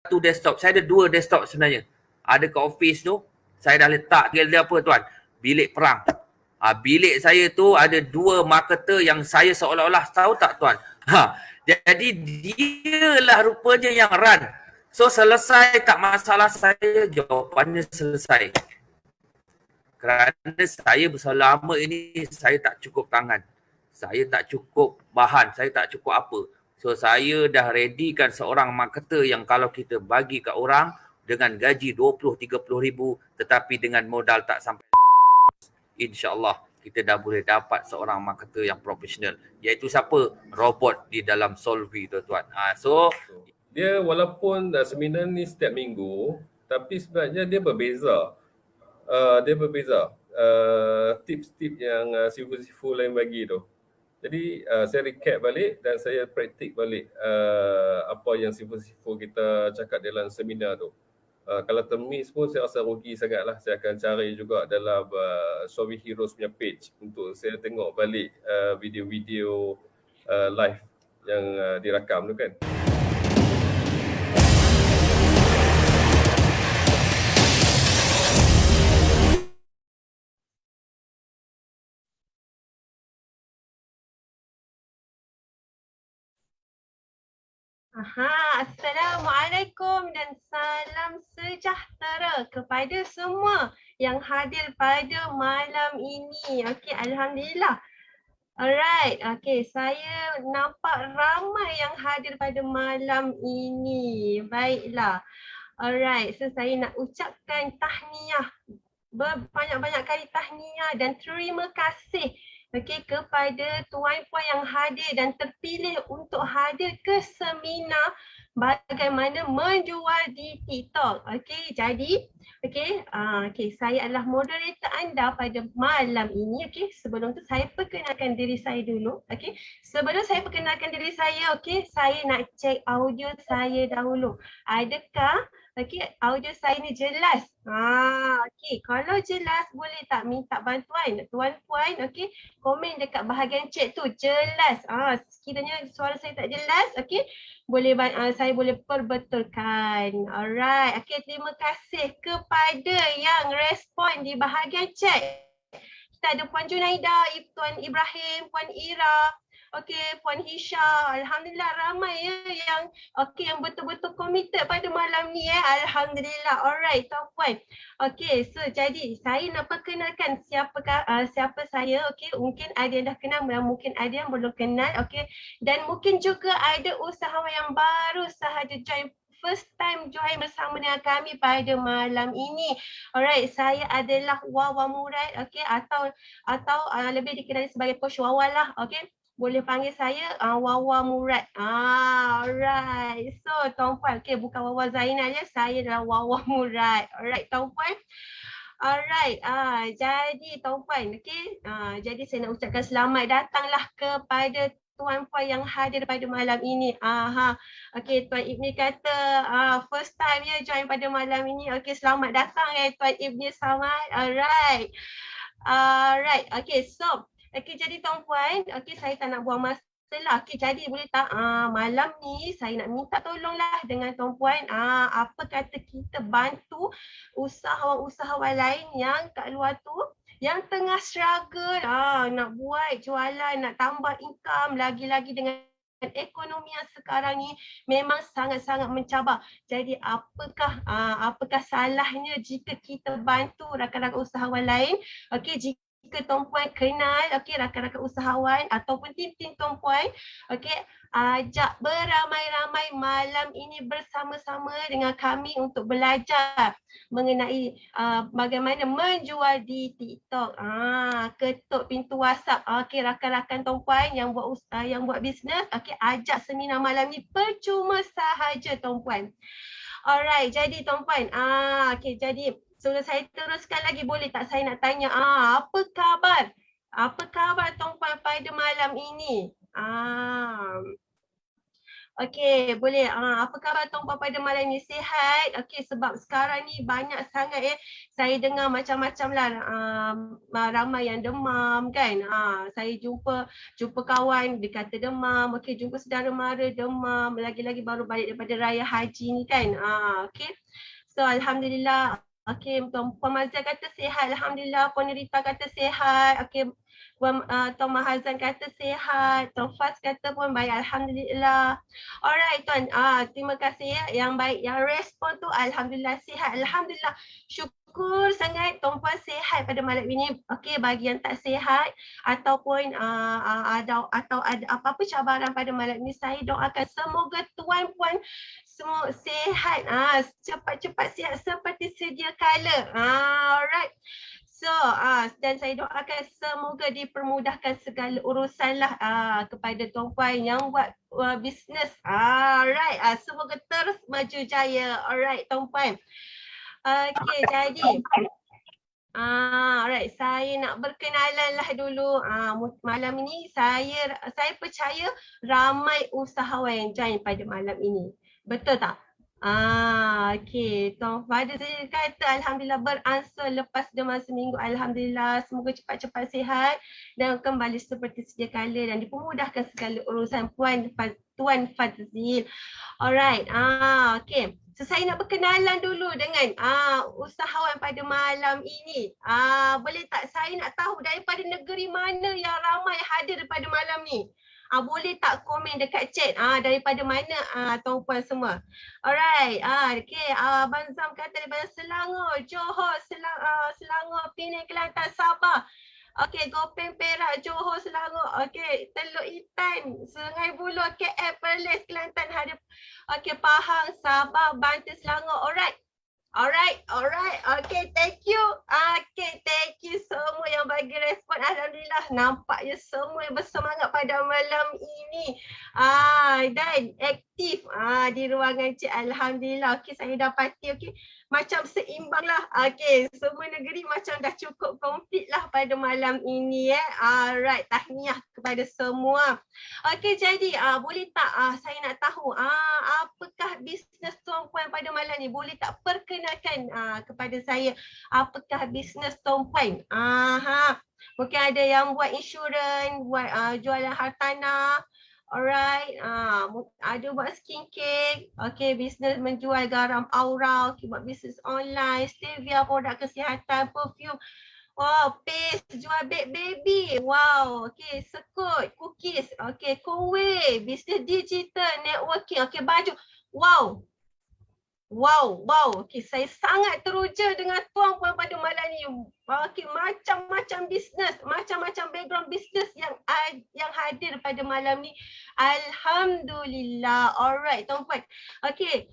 satu desktop. Saya ada 2 desktop sebenarnya. Ada kat office tu, saya dah letak dia apa tuan? Bilik perang. Bilik saya tu ada 2 marketer yang saya seolah-olah tahu tak tuan? Jadi dialah rupanya yang run. So selesai tak masalah saya, jawapannya selesai. Kerana saya selama ini saya tak cukup tangan. Saya tak cukup bahan, saya tak cukup apa. So saya dah readykan seorang marketer yang kalau kita bagi kat orang dengan gaji 20-30 ribu tetapi dengan modal tak sampai, insyaAllah kita dah boleh dapat seorang marketer yang profesional. Iaitu siapa? Robot di dalam Solvi tuan-tuan. So dia walaupun seminar ni setiap minggu, tapi sebenarnya dia berbeza. Tips-tips yang sifu-sifu lain bagi tu. Jadi saya recap balik dan saya praktik balik apa yang sifu-sifu kita cakap dalam seminar tu. Kalau termiss pun saya rasa rugi sangatlah. Saya akan cari juga dalam Solvi Heroes punya page untuk saya tengok balik video-video live yang dirakam tu kan. Assalamualaikum dan salam sejahtera kepada semua yang hadir pada malam ini. Okey, alhamdulillah. Alright, okey, saya nampak ramai yang hadir pada malam ini. Baiklah. Alright, so saya nak ucapkan tahniah, berbanyak-banyak kali tahniah dan terima kasih kepada tuan puan yang hadir dan terpilih untuk hadir ke seminar bagaimana menjual di TikTok. Jadi saya adalah moderator anda pada malam ini. Sebelum tu saya perkenalkan diri saya dulu. Sebelum saya perkenalkan diri saya, saya nak cek audio saya dahulu. Adakah audio saya ni jelas? Kalau jelas boleh tak minta bantuan tuan puan, komen dekat bahagian chat tu, jelas. Sekiranya suara saya tak jelas, boleh saya boleh perbetulkan. Alright, terima kasih kepada yang respon di bahagian chat. Kita ada Puan Junaida, Tuan Ibrahim, Puan Ira, Puan Hisha. Alhamdulillah ramai yang yang betul-betul committed pada malam ni Alhamdulillah. Alright, tuan puan. So jadi saya nak perkenalkan siapa saya. Mungkin ada yang dah kenal, mungkin ada yang belum kenal. Dan mungkin juga ada usahawan yang baru sahaja join, first time join bersama dengan kami pada malam ini. Alright, saya adalah Wawa Murad, atau lebih dikenali sebagai Coach Wawa lah. Boleh panggil saya Wawa Murad. Alright. So tuan puan, bukan Wawa Zainal ya, saya adalah Wawa Murad. Alright tuan puan. Alright. Jadi tuan puan, jadi saya nak ucapkan selamat datanglah kepada tuan puan yang hadir pada malam ini. Tuan Ibni kata first time ya join pada malam ini. Selamat datang Tuan Ibni Samad. Alright. So jadi tuan puan, saya tak nak buang masa lah. Jadi boleh tak malam ni saya nak minta tolonglah dengan tuan puan, apa kata kita bantu usahawan-usahawan lain yang kat luar tu yang tengah struggle nak buat jualan, nak tambah income, lagi-lagi dengan ekonomi yang sekarang ni memang sangat-sangat mencabar. Jadi apakah salahnya jika kita bantu rakan-rakan usahawan lain? Jika tuan puan kenal rakan-rakan usahawan ataupun tim-tim tuan puan, ajak beramai-ramai malam ini bersama-sama dengan kami untuk belajar mengenai bagaimana menjual di TikTok. Ketuk pintu WhatsApp rakan-rakan tuan puan yang buat bisnes, ajak seminar malam ni percuma sahaja tuan puan. Alright, jadi tuan puan, jadi sebelum saya teruskan lagi, boleh tak saya nak tanya apa khabar? Apa khabar tuan puan pada malam ini? Okey, boleh. Apa khabar tuan-puan pada malam ni? Sihat? Okey, sebab sekarang ni banyak sangat saya dengar macam-macam lah. Ramai yang demam kan. Saya jumpa kawan dia kata demam. Okey, jumpa saudara mara demam. Lagi-lagi baru balik daripada raya haji ni kan. Okey. So alhamdulillah. Okey, Puan Mazia kata sihat. Alhamdulillah. Puan Rita kata sihat. Okey. Tuan Mahazan kata sihat. Tuan Faz kata pun baik. Alhamdulillah. Alright Tuan, terima kasih ya yang baik. Yang respon tu Alhamdulillah sihat. Alhamdulillah. Syukur sangat Tuan Puan sihat pada malam ini. Okey, bagi yang tak sihat ataupun ada apa-apa cabaran pada malam ini, saya doakan semoga Tuan Puan semua sihat. Cepat-cepat sihat seperti sedia kala. Alright. So, dan saya doakan semoga dipermudahkan segala urusan lah kepada tuan-puan yang buat bisnes. Alright, semoga terus maju jaya. Alright, tuan-puan. Okay, jadi. Alright, saya nak berkenalan lah dulu. Malam ini saya percaya ramai usahawan yang join pada malam ini. Betul tak? Okey. Tuan Fadil saya kata Alhamdulillah beransur lepas demam seminggu. Alhamdulillah. Semoga cepat-cepat sihat dan kembali seperti sedia kala dan dipermudahkan segala urusan Tuan Fadzil. Alright. Okey. So saya nak berkenalan dulu dengan usahawan pada malam ini. Boleh tak saya nak tahu daripada negeri mana yang ramai hadir pada malam ni? Boleh tak komen dekat chat daripada mana tuan-puan semua. Alright. Okay. Abang Zam kata daripada Selangor, Johor, Selangor, Penang, Kelantan, Sabah. Okay, Gopeng, Perak, Johor, Selangor. Okay, Teluk Itan, Sungai Buloh, KL, Perlis, Kelantan, okay, Pahang, Sabah, Banten, Selangor. Alright. Okay, thank you. Okay, thank you semua yang bagi respon. Alhamdulillah, nampaknya semua yang bersemangat pada malam ini. Dan aktif di ruangan cik. Alhamdulillah. Okay, saya dapati macam seimbang lah. Okay, semua negeri macam dah cukup komplit lah pada malam ini. Alright, tahniah kepada semua. Okay, jadi boleh tak saya nak tahu apakah bisnes tuan-puan pada malam ni? Boleh tak perkenalkan kepada saya apakah bisnes tuan-puan? Mungkin ada yang buat insurans, buat jualan hartanah. Alright, ada buat skincare, okay, bisnes menjual garam aura, okay, buat bisnes online, stevia, produk kesihatan, perfume, wow, paste, jual beg baby, wow, okay, sekut, cookies, okay, kuih, bisnes digital, networking, okay, baju, wow. Okay, saya sangat teruja dengan tuan-puan pada malam ni. Okay, macam-macam bisnes, macam-macam background bisnes yang hadir pada malam ni. Alhamdulillah. Alright, tuan-puan. Okay.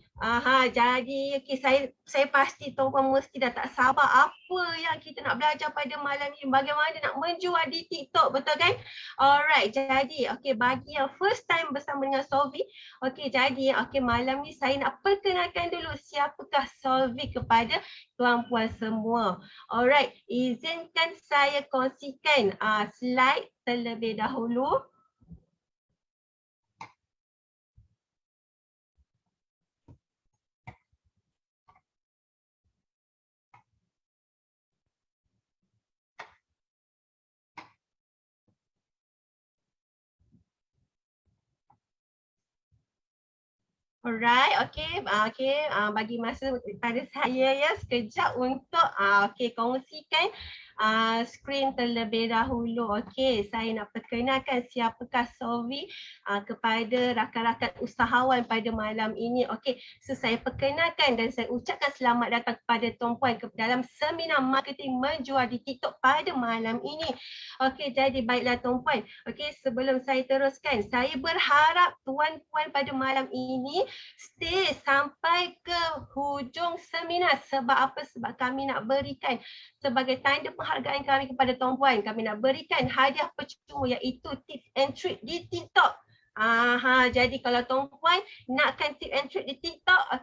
Jadi saya pasti tuan-puan mesti dah tak sabar apa yang kita nak belajar pada malam ni. Bagaimana nak menjual di TikTok, betul kan? Alright, jadi bagi yang first time bersama dengan Solvi, jadi malam ni saya nak perkenalkan dulu siapakah Solvi kepada tuan-puan semua. Alright, izinkan saya kongsikan slide terlebih dahulu. Alright, bagi masa pada saya ya sekejap untuk kongsikan skrin terlebih dahulu. Saya nak perkenalkan siapakah Solvi kepada rakan-rakan usahawan pada malam ini. So saya perkenalkan dan saya ucapkan selamat datang kepada tuan-puan dalam seminar marketing menjual di TikTok pada malam ini. Jadi baiklah tuan-puan. Sebelum saya teruskan, saya berharap tuan-puan pada malam ini stay sampai ke hujung seminar. Sebab apa? Sebab kami nak berikan sebagai tanda penghargaan kami kepada tuan-puan, kami nak berikan hadiah percuma iaitu tips and trick di TikTok. Jadi kalau tuan-puan nakkan tip and trick di TikTok,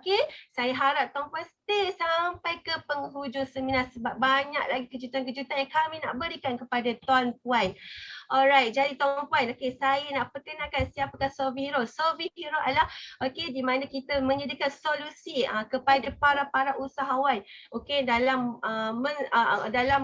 saya harap tuan-puan stay sampai ke penghujung seminar sebab banyak lagi kejutan-kejutan yang kami nak berikan kepada tuan-puan. Alright, jadi tuan-puan, okey, saya nak perkenalkan siapakah Solvi Hero. Solvi Hero adalah okey di mana kita menyediakan solusi kepada para usahawan okey dalam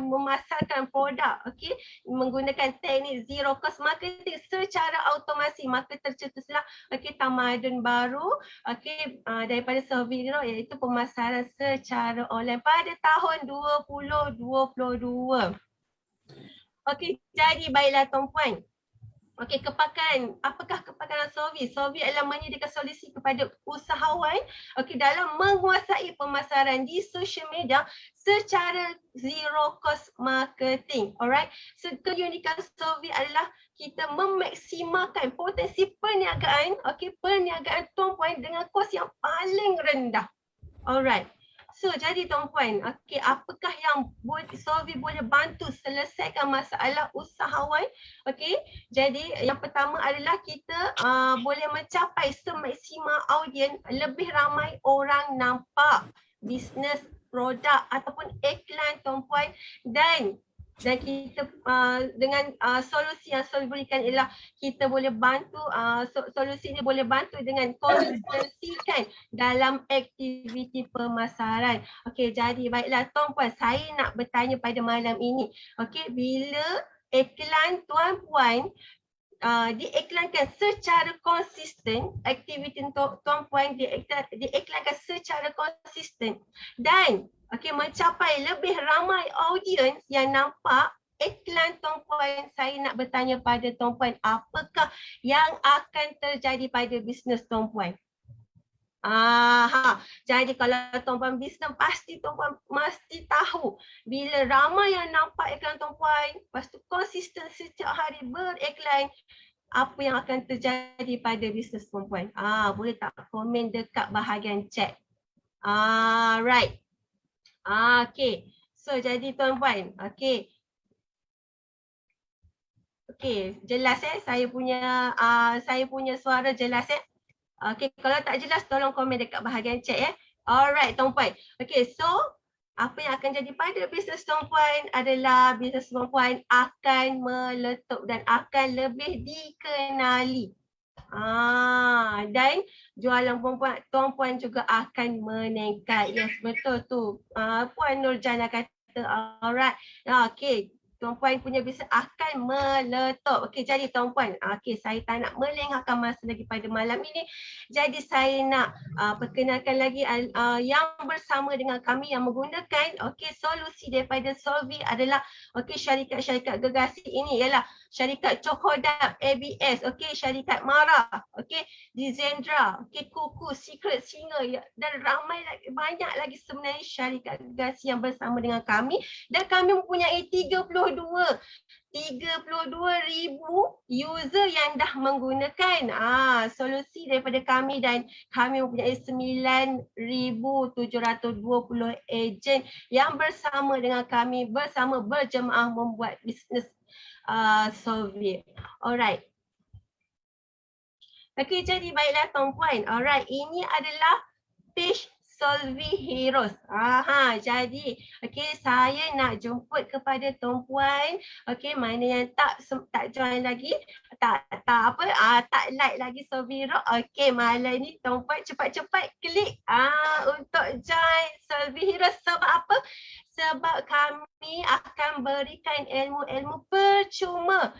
memasarkan produk okey menggunakan teknik zero cost marketing secara automasi. Maka tercetuslah okey tamadun baru okey daripada Solvi Hero iaitu pemasaran secara online pada tahun 2022. Okey, jadi baiklah tuan-puan. Okey, apakah kepakaran Solvi? Solvi adalah menyediakan solusi kepada usahawan okey dalam menguasai pemasaran di social media secara zero cost marketing. Alright. So keunikan Solvi adalah kita memaksimalkan potensi perniagaan perniagaan tuan-puan dengan kos yang paling rendah. Alright. So jadi tuan-puan, okey, apakah yang Solvi boleh bantu selesaikan masalah usahawan? Okey, jadi yang pertama adalah kita boleh mencapai semaksimal audiens, lebih ramai orang nampak bisnes, produk ataupun iklan tuan-puan dan kita dengan solusi yang Solvi berikan ialah kita boleh bantu solusi ini boleh bantu dengan konsistensikan dalam aktiviti pemasaran. Okey, jadi baiklah tuan-puan, saya nak bertanya pada malam ini. Okey, bila iklan tuan-puan diiklankan secara konsisten, aktiviti tuan-puan diiklankan secara konsisten dan okey mencapai lebih ramai audiens yang nampak iklan tuan-puan, saya nak bertanya pada tuan-puan, apakah yang akan terjadi pada bisnes tuan-puan? Jadi kalau tuan-puan bisnes pasti tuan-puan mesti tahu bila ramai yang nampak iklan tuan-puan, lepas tu konsisten setiap hari beriklan, apa yang akan terjadi pada bisnes tuan-puan? Boleh tak komen dekat bahagian chat? Right. Okay. So jadi tuan-puan, okay. Okay, jelas saya punya suara jelas Okay, kalau tak jelas tolong komen dekat bahagian chat Alright tuan-puan. Okay, so apa yang akan jadi pada bisnes tuan-puan adalah bisnes tuan-puan akan meletup dan akan lebih dikenali. Dan jualan tuan-puan juga akan meningkat. Yes, betul tu. Puan Nurjana kata alright. Okay. Tuan-puan punya bisnes akan meletup. Okey, jadi tuan-puan, saya tak nak melengahkan masa lagi pada malam ini. Jadi saya nak perkenalkan lagi yang bersama dengan kami yang menggunakan solusi daripada Solvi adalah syarikat-syarikat gegasi ini ialah syarikat Cokodap, ABS, syarikat Mara, Dizendra, Kuku, Secret Singer dan ramai lagi, banyak lagi sebenarnya syarikat gegasi yang bersama dengan kami dan kami mempunyai 32,000 user yang dah menggunakan solusi daripada kami dan kami mempunyai 9,720 ejen yang bersama dengan kami bersama berjemaah membuat bisnes Solvi. Alright. Okey, jadi baiklah tuan-puan. Alright, ini adalah page Solvi Heroes. Jadi saya nak jemput kepada tuan-puan mana yang tak join lagi, tak like lagi Solvi Heroes. Malam ni tuan-puan cepat-cepat klik untuk join Solvi Heroes. Sebab apa? Sebab kami akan berikan ilmu-ilmu percuma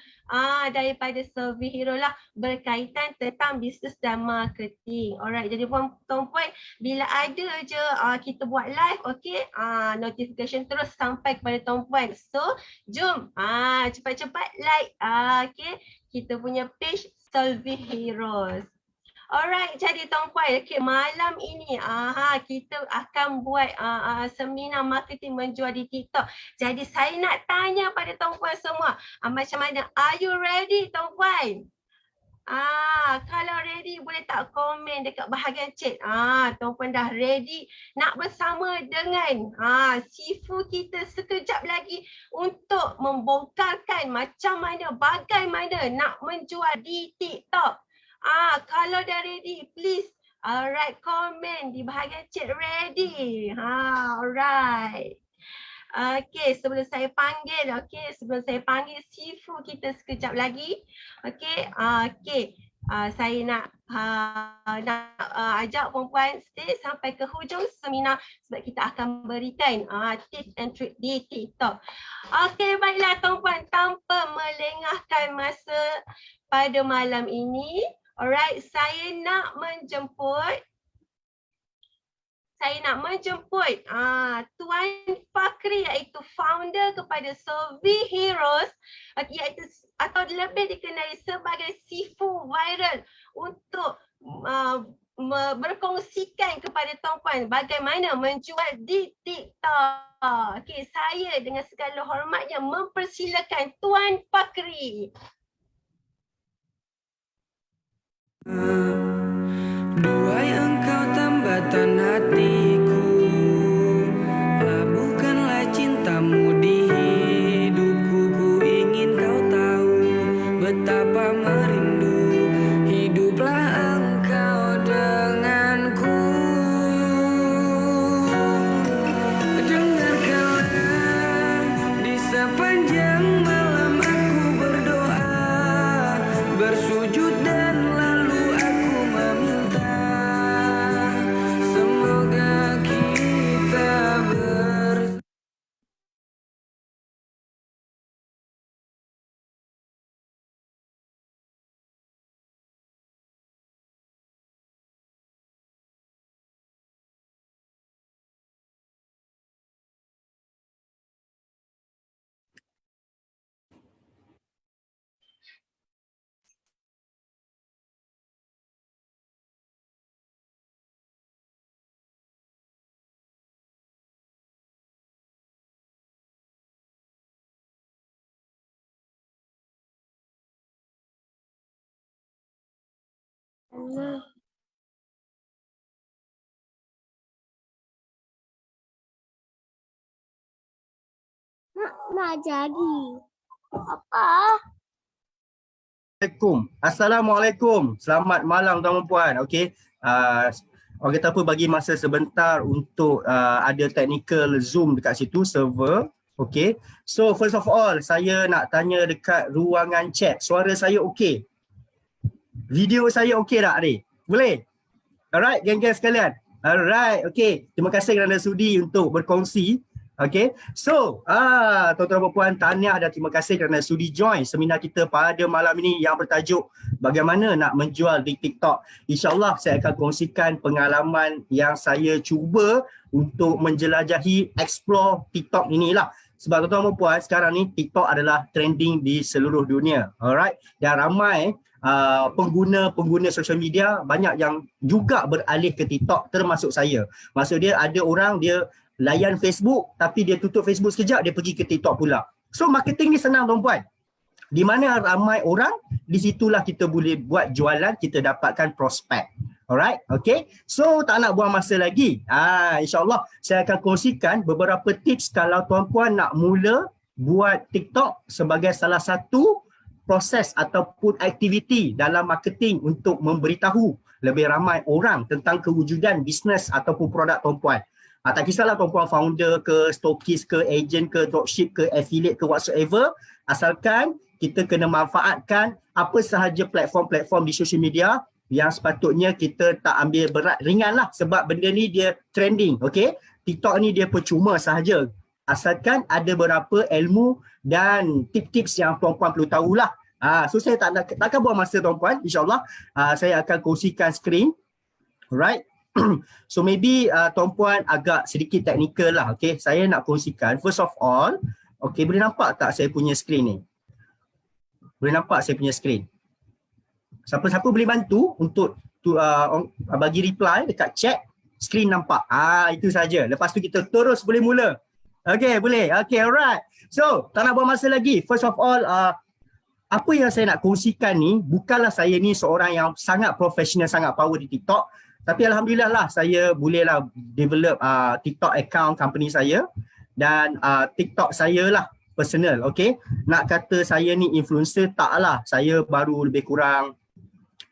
daripada Solvi Hero lah berkaitan tentang bisnes dan marketing. Alright, jadi tuan-puan bila ada je kita buat live, notification terus sampai kepada tuan-puan. So, jom cepat-cepat like kita punya page Solvi Heroes. Alright, jadi tuan-puan, malam ini kita akan buat seminar marketing menjual di TikTok. Jadi saya nak tanya pada tuan-puan semua, macam mana? Are you ready tuan-puan? Kalau ready boleh tak komen dekat bahagian chat. Tuan-puan dah ready nak bersama dengan Sifu kita sekejap lagi untuk membongkarkan macam mana, bagaimana nak menjual di TikTok. Kalau dah ready, please alright, komen di bahagian chat ready. Alright. Okey, sebelum saya panggil, sebelum saya panggil Sifu kita sekejap lagi. Okey, saya nak ajak perempuan stay sampai ke hujung seminar sebab kita akan berikan tips and trick di TikTok. Okey, baiklah tuan-puan, tanpa melengahkan masa pada malam ini, alright, saya nak menjemput Tuan Fakri, iaitu founder kepada Sovi Heroes, iaitu atau lebih dikenali sebagai Sifu Viral, untuk berkongsikan kepada tuan-puan bagaimana menjual di TikTok. Okey, saya dengan segala hormatnya mempersilakan Tuan Fakri. Duhai engkau tambatan hatiku, labuhkanlah cintamu di hidupku. Ku ingin kau tahu betapa merindu hiduplah engkau denganku. Dengarkanlah di sepanjang malam aku berdoa, bersujud dan lalu aku meminta, semoga kita bersama. Nak jadi apa? Assalamualaikum. Selamat malam tuan-tuan puan. Okey. Orang kata apa, bagi masa sebentar untuk ada technical Zoom dekat situ, server. Okey. So first of all, saya nak tanya dekat ruangan chat. Suara saya okey? Video saya okey tak ni? Boleh? Alright, geng-geng sekalian. Alright, okey. Terima kasih kerana sudi untuk berkongsi. Okay, so tuan-tuan dan puan, tahniah dan terima kasih kerana sudi join seminar kita pada malam ini yang bertajuk bagaimana nak menjual di TikTok. InsyaAllah saya akan kongsikan pengalaman yang saya cuba untuk menjelajahi, explore TikTok inilah. Sebab tuan-tuan dan puan, sekarang ni TikTok adalah trending di seluruh dunia. Alright, dan ramai pengguna social media banyak yang juga beralih ke TikTok, termasuk saya. Maksud dia, ada orang dia layan Facebook tapi dia tutup Facebook sekejap, dia pergi ke TikTok pula. So marketing ni senang tuan-puan. Di mana ramai orang, di situlah kita boleh buat jualan, kita dapatkan prospek. Alright, okay. So tak nak buang masa lagi. InsyaAllah saya akan kongsikan beberapa tips kalau tuan-puan nak mula buat TikTok sebagai salah satu proses ataupun aktiviti dalam marketing untuk memberitahu lebih ramai orang tentang kewujudan bisnes ataupun produk tuan-puan. Tak kisahlah tuan-puan founder ke, stokis ke, agent ke, dropship ke, affiliate ke, whatsoever. Asalkan kita kena manfaatkan apa sahaja platform-platform di social media yang sepatutnya kita tak ambil berat ringan lah, sebab benda ni dia trending. Okay? TikTok ni dia percuma sahaja. Asalkan ada beberapa ilmu dan tips-tips yang tuan-puan perlu tahulah. So saya takkan buang masa tuan-puan. InsyaAllah saya akan kongsikan skrin. Alright. So maybe tuan-puan agak sedikit teknikal lah. Okay, saya nak kongsikan. First of all, okay, boleh nampak tak saya punya skrin ni? Boleh nampak saya punya skrin? Siapa-siapa boleh bantu untuk bagi reply dekat chat, skrin nampak? Itu saja. Lepas tu kita terus boleh mula. Okay, boleh. Okay, alright. So, tak nak buang masa lagi. First of all, apa yang saya nak kongsikan ni, bukanlah saya ni seorang yang sangat profesional, sangat power di TikTok. Tapi Alhamdulillah lah, saya bolehlah develop TikTok account company saya. Dan TikTok saya lah personal, okay. Nak kata saya ni influencer, tak lah. Saya baru lebih kurang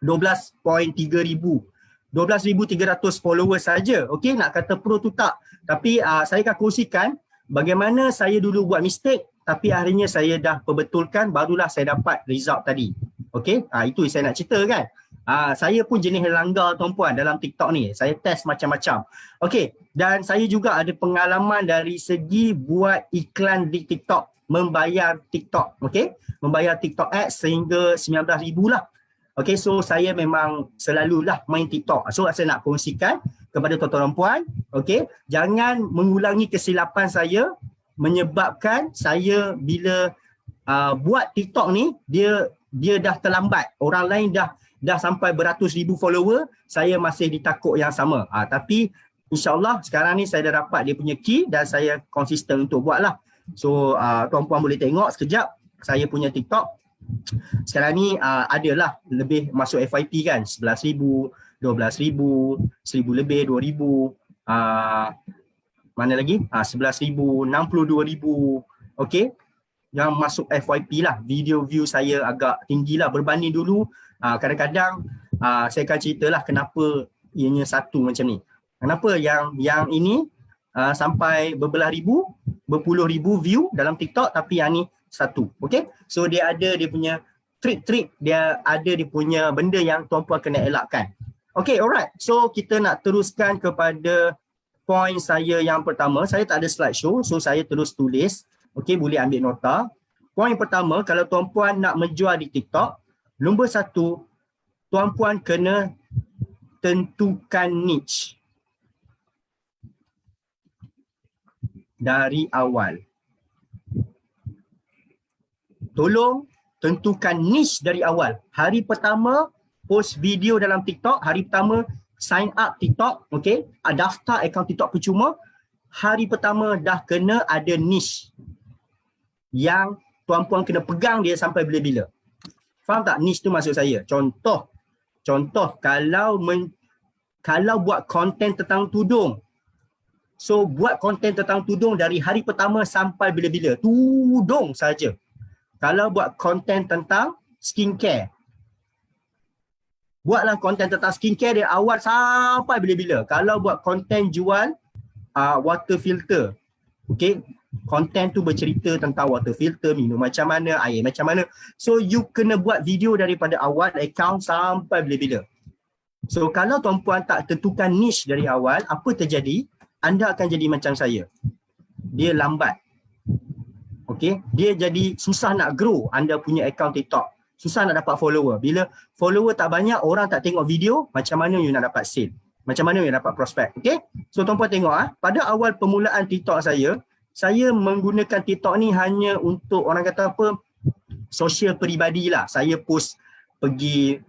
12.3 ribu. 12,300 followers saja. Okay, nak kata pro tu tak. Tapi saya akan kongsikan bagaimana saya dulu buat mistake tapi akhirnya saya dah perbetulkan, barulah saya dapat result tadi. Okey, itu yang saya nak cerita kan. Saya pun jenis langgar tuan-puan dalam TikTok ni. Saya test macam-macam. Okey, dan saya juga ada pengalaman dari segi buat iklan di TikTok, membayar TikTok, okey? Membayar TikTok ads sehingga 19,000 lah. Okey, so saya memang selalulah main TikTok. So saya nak kongsikan kepada tuan-tuan dan puan, okey, jangan mengulangi kesilapan saya menyebabkan saya bila buat TikTok ni dia dah terlambat. Orang lain dah sampai beratus ribu follower, saya masih di takuk yang sama. Tapi insya-Allah sekarang ni saya dah dapat dia punya key dan saya konsisten untuk buat lah. So tuan-puan boleh tengok sekejap saya punya TikTok. Sekarang ni adalah lebih masuk FYP kan, 11,000, 12,000, 1,000 lebih, 2,000. Mana lagi? 11,000, 62,000. Okey. Yang masuk FYP lah. Video view saya agak tinggi lah berbanding dulu. Kadang-kadang saya akan ceritalah kenapa ianya satu macam ni. Kenapa yang ini sampai berbelah ribu, berpuluh ribu view dalam TikTok tapi yang ni satu. Okey. So dia ada dia punya trik-trik, dia ada dia punya benda yang tuan-puan kena elakkan. Okey, alright. So kita nak teruskan kepada poin saya yang pertama. Saya tak ada slideshow, so saya terus tulis. Okey, boleh ambil nota. Poin pertama, kalau tuan-puan nak menjual di TikTok, nombor satu, tuan-puan kena tentukan niche dari awal. Tolong tentukan niche dari awal. Hari pertama post video dalam TikTok, hari pertama sign up TikTok, okey, daftar akaun TikTok percuma, hari pertama dah kena ada niche yang tuan-puan kena pegang dia sampai bila-bila. Faham tak niche tu maksud saya? Contoh kalau buat konten tentang tudung, so buat konten tentang tudung dari hari pertama sampai bila-bila, tudung saja. Kalau buat konten tentang skincare, buatlah konten tentang skincare dari awal sampai bila-bila. Kalau buat konten jual water filter, okey, konten tu bercerita tentang water filter, minum macam mana, air macam mana. So you kena buat video daripada awal account sampai bila-bila. So kalau tuan-puan tak tentukan niche dari awal, apa terjadi? Anda akan jadi macam saya. Dia lambat. Okey, dia jadi susah nak grow anda punya account TikTok. Susah nak dapat follower. Bila follower tak banyak, orang tak tengok video, macam mana you nak dapat sale? Macam mana you dapat prospek? Okay? So tuan-puan tengok pada awal permulaan TikTok saya menggunakan TikTok ni hanya untuk orang kata apa, sosial peribadi lah. Saya post pergi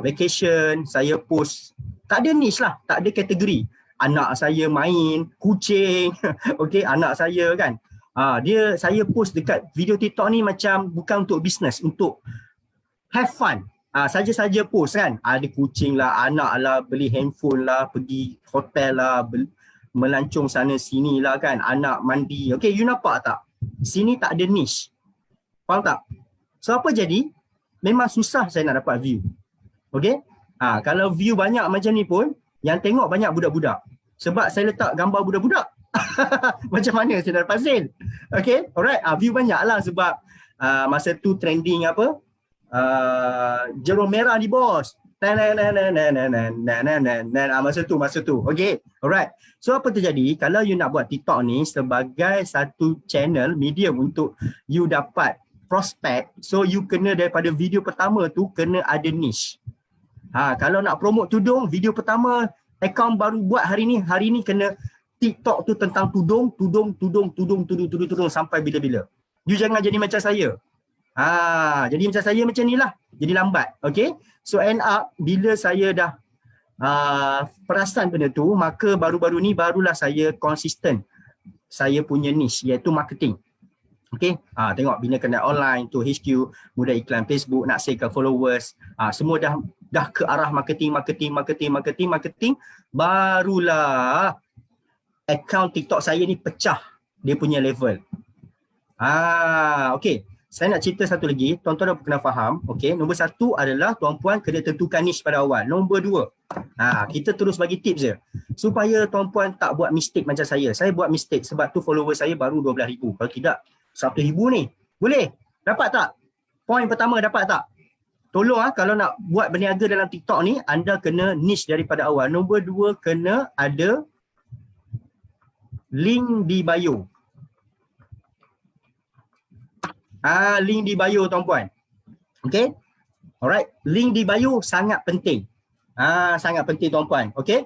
vacation, saya post, tak ada niche lah, tak ada kategori. Anak saya main, kucing, okay, anak saya kan. Saya post dekat video TikTok ni macam bukan untuk bisnes, untuk have fun. Saja-saja post kan. Ada kucing lah, anak lah, beli handphone lah, pergi hotel lah, melancong sana sini lah kan, anak mandi. Okay, you nampak tak? Sini tak ada niche. Faham tak? So apa jadi? Memang susah saya nak dapat view. Okay? Kalau view banyak macam ni pun, yang tengok banyak budak-budak. Sebab saya letak gambar budak-budak. Macam mana saya dapat sale? Okay, alright. View banyak lah sebab masa tu trending apa? Jerung merah ni bos. Masa tu. Okay, alright. So apa terjadi? Kalau you nak buat TikTok ni sebagai satu channel, medium untuk you dapat prospek, so you kena daripada video pertama tu kena ada niche. Kalau nak promote tudung, video pertama account baru buat hari ni kena TikTok tu tentang tudung sampai bila-bila. You jangan jadi macam saya. Jadi macam saya macam ni lah. Jadi lambat. Okay. So end up bila saya dah perasan benda tu, maka baru-baru ni barulah saya konsisten saya punya niche iaitu marketing. Okay. Tengok bina kedai online tu HQ, mudah iklan Facebook, nak salekan followers. Semua dah ke arah marketing. Barulah account TikTok saya ni pecah dia punya level. Okay. saya nak cerita satu lagi, tuan-tuan dah kena faham. Okey, nombor satu adalah tuan-puan kena tentukan niche pada awal. Nombor dua, kita terus bagi tips je supaya tuan-puan tak buat mistake macam saya. Saya buat mistake sebab tu follower saya baru 12,000. Kalau tidak 1,000 ni. Boleh? Dapat tak? Poin pertama dapat tak? Tolong kalau nak buat berniaga dalam TikTok ni, anda kena niche daripada awal. Nombor dua, kena ada link di bio. Link di bio tuan-puan. Okay. Alright. Link di bio sangat penting. Sangat penting tuan-puan. Okay.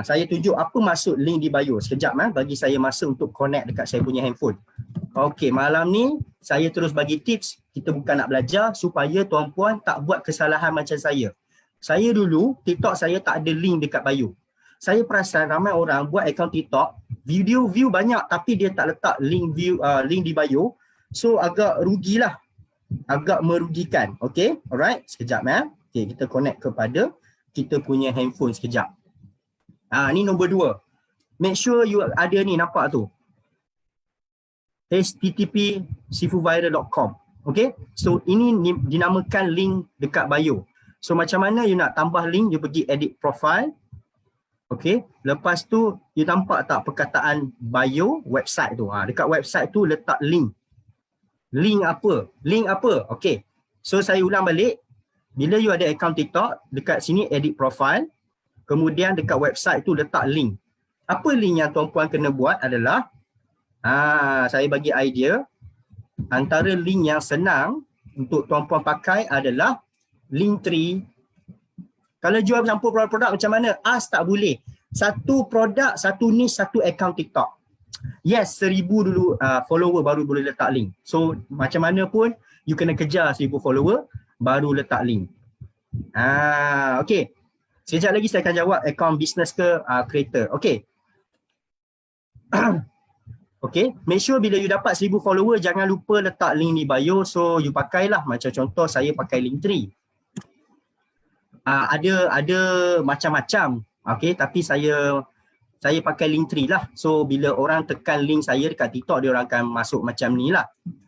Saya tunjuk apa maksud link di bio. Sekejap bagi saya masa untuk connect dekat saya punya handphone. Okay. Malam ni saya terus bagi tips. Kita bukan nak belajar supaya tuan-puan tak buat kesalahan macam saya. Saya dulu TikTok saya tak ada link dekat bio. Saya perasan ramai orang buat akaun TikTok, video view banyak tapi dia tak letak link di bio. So agak rugilah. Agak merugikan. Okay. Alright. Sekejap Okay, kita connect kepada kita punya handphone sekejap. Ni nombor dua. Make sure you ada ni, nampak tu. http://sifuviral.com. Okay. So ini dinamakan link dekat bio. So macam mana you nak tambah link, you pergi edit profile. Okay. Lepas tu you nampak tak perkataan bio website tu. Dekat website tu letak link. Link apa? Link apa? Okay. So saya ulang balik. Bila you ada account TikTok, dekat sini edit profile. Kemudian dekat website tu letak link. Apa link yang tuan-puan kena buat adalah, saya bagi idea. Antara link yang senang untuk tuan-puan pakai adalah Linktree. Kalau jual campur produk-produk macam mana? Tak boleh. Satu produk, satu niche, satu account TikTok. Yes, 1,000 dulu follower baru boleh letak link. So macam mana pun you kena kejar 1,000 follower baru letak link. Okay. Sekejap lagi saya akan jawab account business ke creator. Okay. Okay. Make sure bila you dapat 1,000 follower jangan lupa letak link di bio. So you pakailah. Macam contoh saya pakai Linktree. Ada macam-macam. Okay. Tapi saya pakai Linktree lah. So bila orang tekan link saya dekat TikTok, dia orang akan masuk macam ni lah.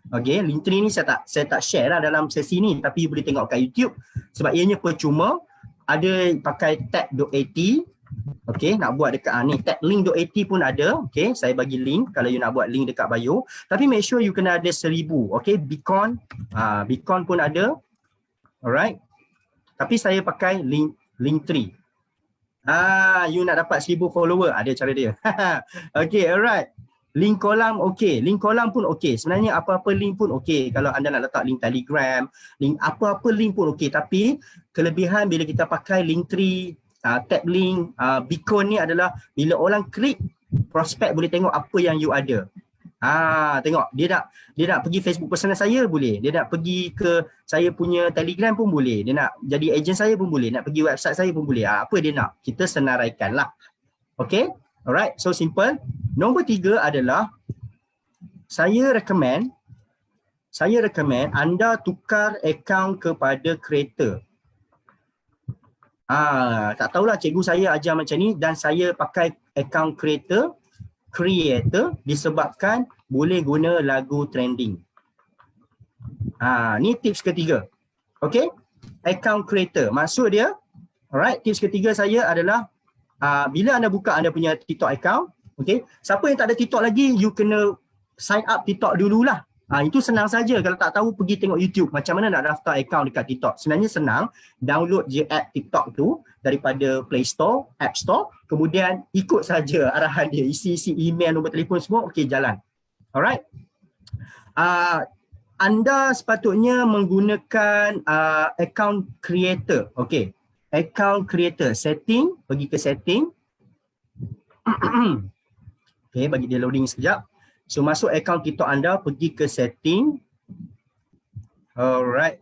Okay, Linktree ni saya tak share lah dalam sesi ni, tapi you boleh tengok kat YouTube sebab ianya percuma. Ada pakai tag.at. Okay, nak buat dekat ni tag link.at pun ada. Okay, saya bagi link kalau you nak buat link dekat bio. Tapi make sure you kena ada 1,000. Okay, Beacon pun ada. Alright. Tapi saya pakai Linktree. You nak dapat 1,000 follower, ada cara dia. Okay, alright. Link kolam okey, link kolam pun okey. Sebenarnya apa-apa link pun okey. Kalau anda nak letak link Telegram, link apa-apa link pun okey. Tapi kelebihan bila kita pakai Linktree, tag link, Beacon ni adalah bila orang klik, prospek boleh tengok apa yang you ada. Tengok dia nak pergi Facebook personal saya boleh, dia nak pergi ke saya punya Telegram pun boleh, dia nak jadi ejen saya pun boleh, nak pergi website saya pun boleh. Apa dia nak, kita senaraikan lah. Okay, alright, so simple. Nombor 3 adalah saya recommend anda tukar akaun kepada creator. Tak tahulah cikgu saya ajar macam ni dan saya pakai akaun creator disebabkan boleh guna lagu trending. Ni tips ketiga. Okay, account creator. Maksud dia, alright, tips ketiga saya adalah bila anda buka anda punya TikTok account, okay, siapa yang tak ada TikTok lagi, you kena sign up TikTok dululah. Itu senang saja. Kalau tak tahu, pergi tengok YouTube macam mana nak daftar account dekat TikTok. Sebenarnya senang. Download je app TikTok tu daripada Play Store, App Store. Kemudian ikut saja arahan dia. Isi email, nombor telefon semua. Okey, jalan. Alright. Anda sepatutnya menggunakan account creator. Okey. Account creator. Setting. Pergi ke setting. Okey, bagi dia loading sekejap. So masuk akaun TikTok anda, pergi ke setting. Alright.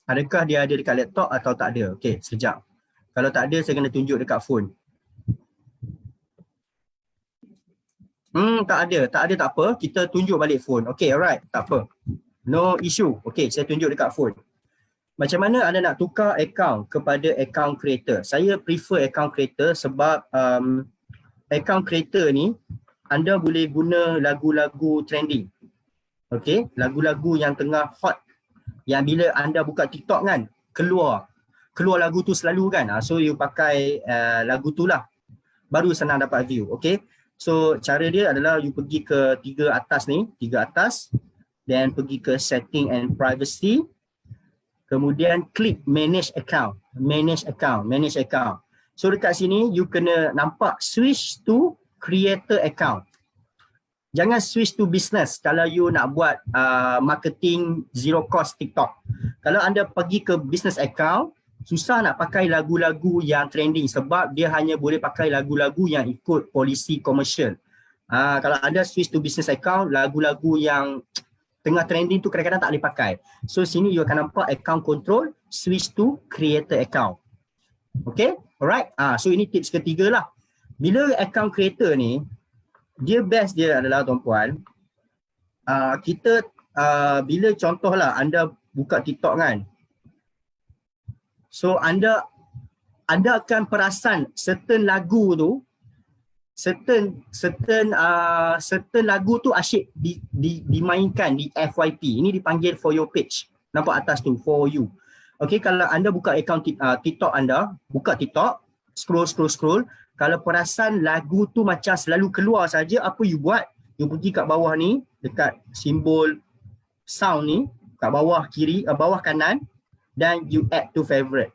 Adakah dia ada dekat laptop atau tak ada? Okey, sekejap. Kalau tak ada, saya kena tunjuk dekat phone. Tak ada tak apa. Kita tunjuk balik phone. Okey, alright, tak apa. No issue. Okey, saya tunjuk dekat phone. Macam mana anda nak tukar akaun kepada account creator? Saya prefer account creator sebab account creator ni anda boleh guna lagu-lagu trending. Okay, lagu-lagu yang tengah hot, yang bila anda buka TikTok kan, keluar lagu tu selalu kan. So you pakai lagu tu lah, baru senang dapat view. Okay, so cara dia adalah you pergi ke tiga atas, dan pergi ke setting and privacy, kemudian klik manage account. So dekat sini you kena nampak switch to creator account. Jangan switch to business kalau you nak buat marketing zero cost TikTok. Kalau anda pergi ke business account, susah nak pakai lagu-lagu yang trending sebab dia hanya boleh pakai lagu-lagu yang ikut polisi komersial. Kalau anda switch to business account, lagu-lagu yang tengah trending tu kadang-kadang tak boleh pakai. So sini you akan nampak account control, switch to creator account. Okay, alright. So ini tips ketiga lah. Bila account creator ni, dia best dia adalah tuan-puan, kita bila contohlah anda buka TikTok kan, so anda akan perasan certain lagu tu, certain lagu tu asyik dimainkan di FYP. Ini dipanggil for your page. Nampak atas tu, for you. Okay, kalau anda buka account TikTok anda, buka TikTok, scroll, kalau perasan lagu tu macam selalu keluar saja, apa you buat? You pergi kat bawah ni, dekat simbol sound ni, kat bawah kiri, bawah kanan, dan you add to favorite.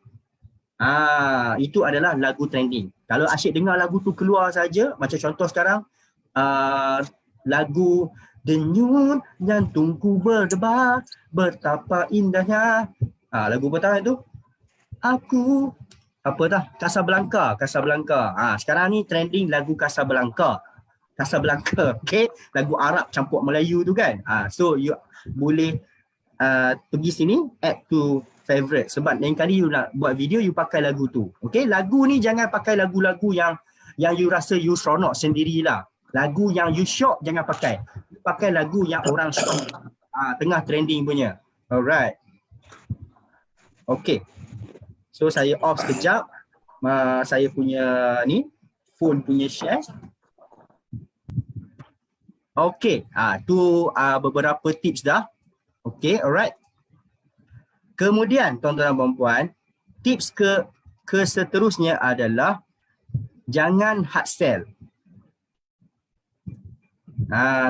Itu adalah lagu trending. Kalau asyik dengar lagu tu keluar saja, macam contoh sekarang, lagu Denyut jantungku berdebar, betapa indahnya. Lagu pertama tu, aku Casablanca. Sekarang ni trending lagu Casablanca, okay, lagu Arab campur Melayu tu kan. So you boleh pergi sini add to favorite, sebab lain kali you nak buat video you pakai lagu tu. Okay, lagu ni jangan pakai lagu-lagu yang you rasa you seronok sendirilah. Lagu yang you shock jangan pakai. Pakai lagu yang orang shock, tengah trending punya. Alright. Okay. So saya off sekejap, saya punya ni, phone punya share. Okay, tu beberapa tips dah. Okay, alright. Kemudian tuan-tuan dan puan-puan, tips ke seterusnya adalah jangan hard sell.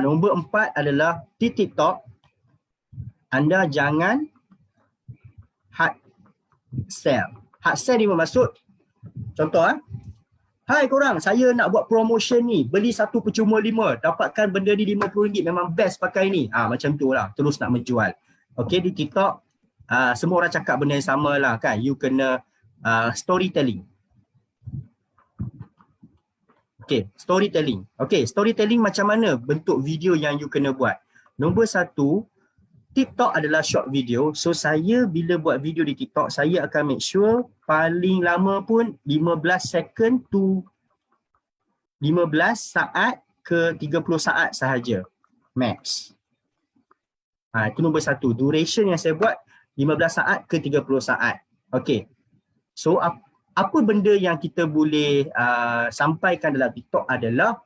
Nombor 4 adalah di TikTok, anda jangan hard sell. Hard sell ni bermaksud, contoh hai korang, saya nak buat promotion ni, beli 1 percuma 5, dapatkan benda ni RM50, memang best pakai ni. Macam tu lah, terus nak menjual. Okay, di TikTok semua orang cakap benda yang sama lah kan. You kena storytelling. Okay, storytelling. Okay, storytelling macam mana bentuk video yang you kena buat. Nombor 1, TikTok adalah short video. So saya bila buat video di TikTok, saya akan make sure paling lama pun 15 second to 15 saat ke 30 saat sahaja. Max. Itu nombor 1. Duration yang saya buat 15 saat ke 30 saat. Okay. So apa benda yang kita boleh sampaikan dalam TikTok adalah,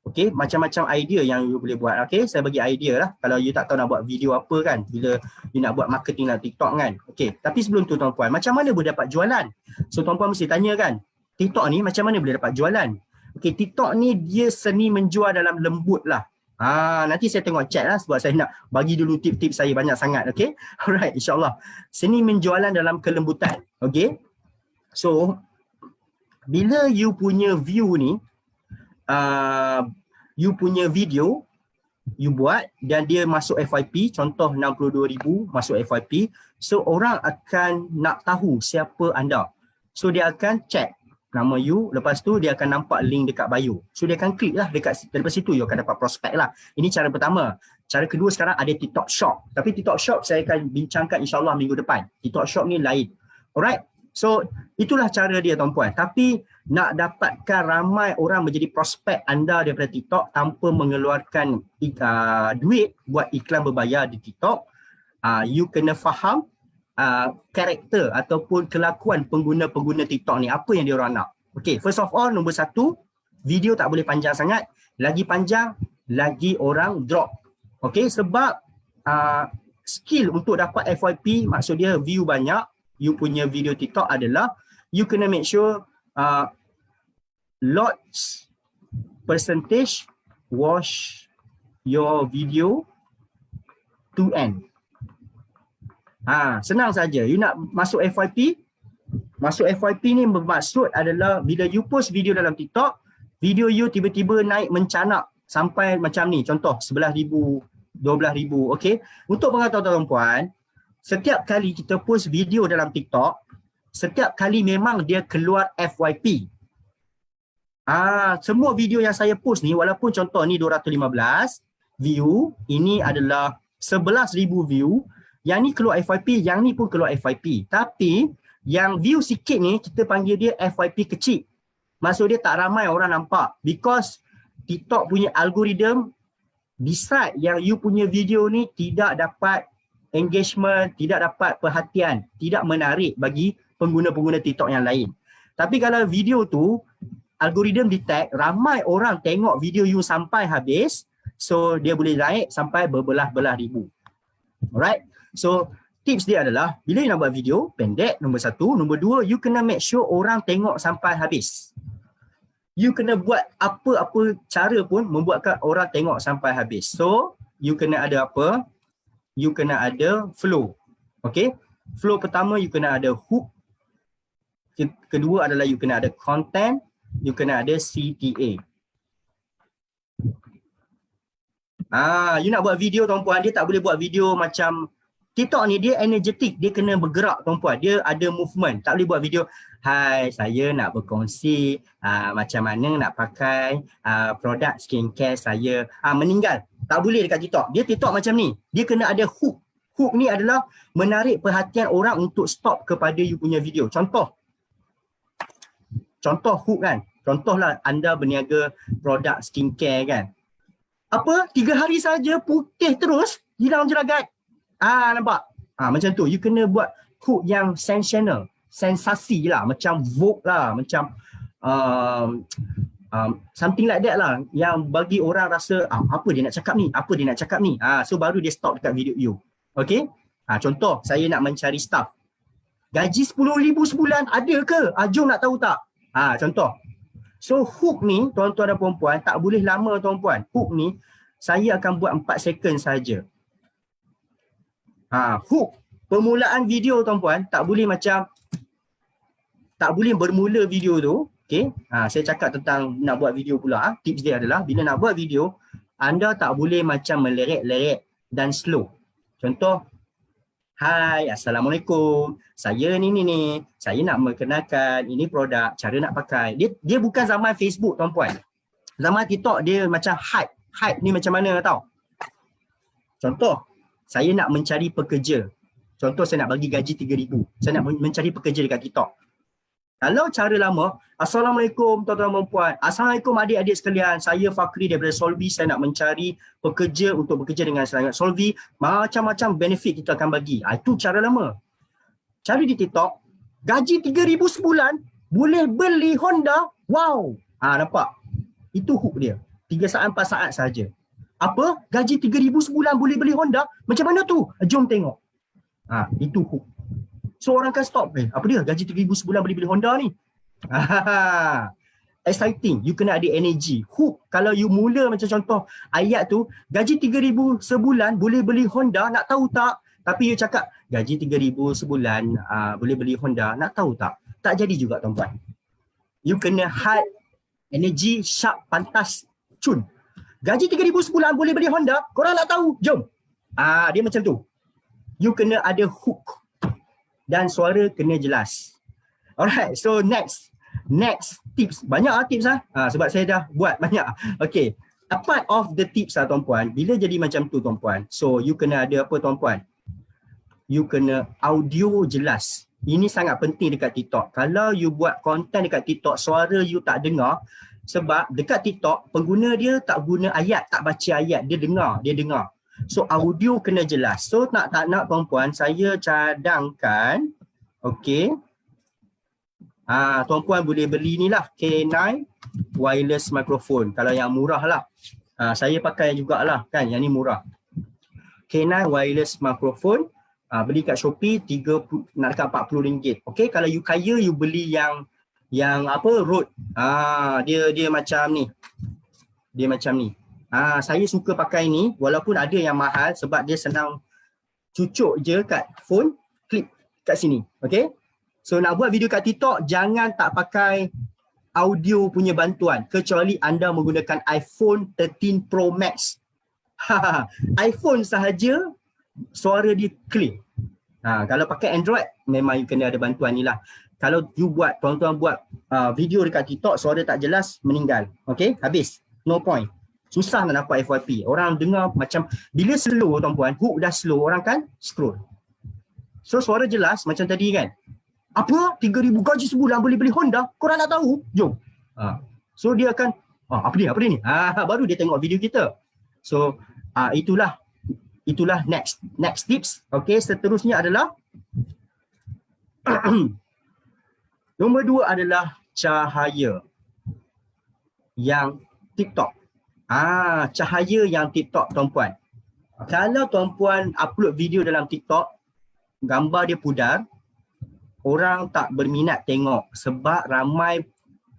okay, macam-macam idea yang you boleh buat. Okay, saya bagi idea lah. Kalau you tak tahu nak buat video apa kan, bila you nak buat marketing dalam TikTok kan. Okay, tapi sebelum tu tuan-puan, macam mana boleh dapat jualan? So tuan-puan mesti tanya kan, TikTok ni macam mana boleh dapat jualan? Okay, TikTok ni dia seni menjual dalam lembut lah. Nanti saya tengok chat lah sebab saya nak bagi dulu tip-tip saya banyak sangat. Okay, alright, insyaAllah. Seni menjualan dalam kelembutan. Okay, so bila you punya view ni, you punya video you buat dan dia masuk FYP, contoh 62,000 masuk FYP, so orang akan nak tahu siapa anda. So dia akan check nama you, lepas tu dia akan nampak link dekat bio. So dia akan klik lah dekat situ, you akan dapat prospek lah. Ini cara pertama. Cara kedua, sekarang ada TikTok Shop. Tapi TikTok Shop saya akan bincangkan insyaAllah minggu depan. TikTok Shop ni lain. Alright. So itulah cara dia tuan-puan. Tapi nak dapatkan ramai orang menjadi prospek anda daripada TikTok tanpa mengeluarkan duit buat iklan berbayar di TikTok, you kena faham karakter ataupun kelakuan pengguna-pengguna TikTok ni, apa yang dia orang nak. Okay, first of all, nombor 1, video tak boleh panjang sangat. lagi panjang, lagi orang drop. Okay, sebab skill untuk dapat FYP, maksud dia view banyak, you punya video TikTok adalah you kena make sure lots percentage watch your video to end. Senang saja. You nak masuk FYP, ni bermaksud adalah bila you post video dalam TikTok, video you tiba-tiba naik mencanak sampai macam ni. Contoh 11,000, 12,000. Okay. Untuk pengetahuan tuan-puan, setiap kali kita post video dalam TikTok, setiap kali memang dia keluar FYP. Semua video yang saya post ni, walaupun contoh ni 215 view, ini adalah 11,000 view, yang ni keluar FYP, yang ni pun keluar FYP. Tapi yang view sikit ni kita panggil dia FYP kecil. Maksud dia tak ramai orang nampak, because TikTok punya algoritma decide yang you punya video ni tidak dapat engagement, tidak dapat perhatian, tidak menarik bagi pengguna-pengguna TikTok yang lain. Tapi kalau video tu algoritma detect ramai orang tengok video you sampai habis, so dia boleh naik sampai berbelah-belah ribu. Alright, so tips dia adalah bila you nak buat video pendek, nombor 1, nombor 2, you kena make sure orang tengok sampai habis. You kena buat apa-apa cara pun membuatkan orang tengok sampai habis. So, you kena ada apa? You kena ada flow. Okay? Flow pertama, you kena ada hook. Kedua adalah you kena ada content. You kena ada CTA. You nak buat video tuan-puan, dia tak boleh buat video macam TikTok ni, dia energetik, dia kena bergerak tuan-puan, dia ada movement. Tak boleh buat video, hai saya nak berkongsi macam mana nak pakai produk skincare saya, meninggal. Tak boleh dekat TikTok. Dia TikTok macam ni, dia kena ada hook. Hook ni adalah menarik perhatian orang untuk stop kepada you punya video. Contoh hook kan, contohlah anda berniaga produk skincare kan. 3 hari saja putih terus, hilang jeragat. Nampak? Macam tu. You kena buat hook yang sensational, sensasi lah, macam Vogue lah, macam something like that lah, yang bagi orang rasa apa dia nak cakap ni, so baru dia stop dekat video you. Okay? Contoh, saya nak mencari staff. Gaji 10,000 sebulan ada ke? Jom nak tahu tak? Contoh. So hook ni tuan-tuan dan puan-puan tak boleh lama tuan-puan. Hook ni saya akan buat 4 second saja. Hook permulaan video tuan-puan tak boleh bermula video tu. Okay, saya cakap tentang nak buat video pula. Tips dia adalah bila nak buat video, anda tak boleh macam meleret-leret dan slow. Contoh, hai assalamualaikum, saya ni saya nak memperkenalkan ini produk, cara nak pakai. Dia bukan zaman Facebook tuan-puan. Zaman TikTok dia macam hype ni macam mana tau. Contoh, saya nak mencari pekerja. Contoh, saya nak bagi gaji 3,000. Saya nak mencari pekerja dekat TikTok. Kalau cara lama, assalamualaikum tuan-tuan dan puan. Assalamualaikum adik-adik sekalian. Saya Fakri daripada Solvi. Saya nak mencari pekerja untuk bekerja dengan Solvi. Macam-macam benefit kita akan bagi. Itu cara lama. Cara di TikTok, gaji 3,000 sebulan, boleh beli Honda. Wow. Nampak? Itu hook dia. 3 saat 4 saat saja. Apa? Gaji 3,000 sebulan boleh beli Honda? Macam mana tu? Jom tengok. Itu hook. So orang akan stop. Apa dia? Gaji 3,000 sebulan boleh beli Honda ni? Exciting. You kena ada energy. Hook. Kalau you mula macam contoh ayat tu, gaji 3,000 sebulan boleh beli Honda, nak tahu tak? Tapi you cakap, gaji 3,000 sebulan boleh beli Honda, nak tahu tak? Tak jadi juga tuan-tuan. You kena hard, energy, sharp, pantas, cun. Gaji 3,000 sebulan boleh beli Honda, korang nak tahu? Jom. Dia macam tu. You kena ada hook. Dan suara kena jelas. Alright, so next tips. Banyak tips sebab saya dah buat banyak. Okay, apart of the tips tuan-puan, bila jadi macam tu tuan-puan, so you kena ada apa tuan-puan? You kena audio jelas. Ini sangat penting dekat TikTok. Kalau you buat konten dekat TikTok, suara you tak dengar, sebab dekat TikTok, pengguna dia tak guna ayat, tak baca ayat, dia dengar. So audio kena jelas. So tak nak tuan-puan, saya cadangkan, okay. Tuan-puan boleh beli ni lah, K9 wireless microphone. Kalau yang murah lah. Saya pakai jugalah kan, yang ni murah. K9 wireless microphone. Beli kat Shopee 30 nak dekat RM40. Okay, kalau you kaya you beli yang apa, Rode. Dia macam ni. Dia macam ni. Saya suka pakai ni walaupun ada yang mahal sebab dia senang cucuk je kat phone, clip kat sini. Okay. So nak buat video kat TikTok jangan tak pakai audio punya bantuan kecuali anda menggunakan iPhone 13 Pro Max. iPhone sahaja suara dia clear. Kalau pakai Android memang you kena ada bantuan ni lah. Kalau you buat, tuan-tuan buat video dekat TikTok suara tak jelas, meninggal. Okay, habis. No point. Susah nak dapat FYP. Orang dengar macam bila slow tuan-puan, hook dah slow, orang kan scroll. So suara jelas macam tadi kan. Apa? 3,000 gaji sebulan boleh beli Honda? Korang nak tahu? Jom. So dia akan apa ni? Baru dia tengok video kita. So itulah next tips. Okay, seterusnya adalah nombor 2 adalah cahaya yang TikTok. Cahaya yang TikTok tuan-puan. Kalau tuan-puan upload video dalam TikTok, gambar dia pudar, orang tak berminat tengok sebab ramai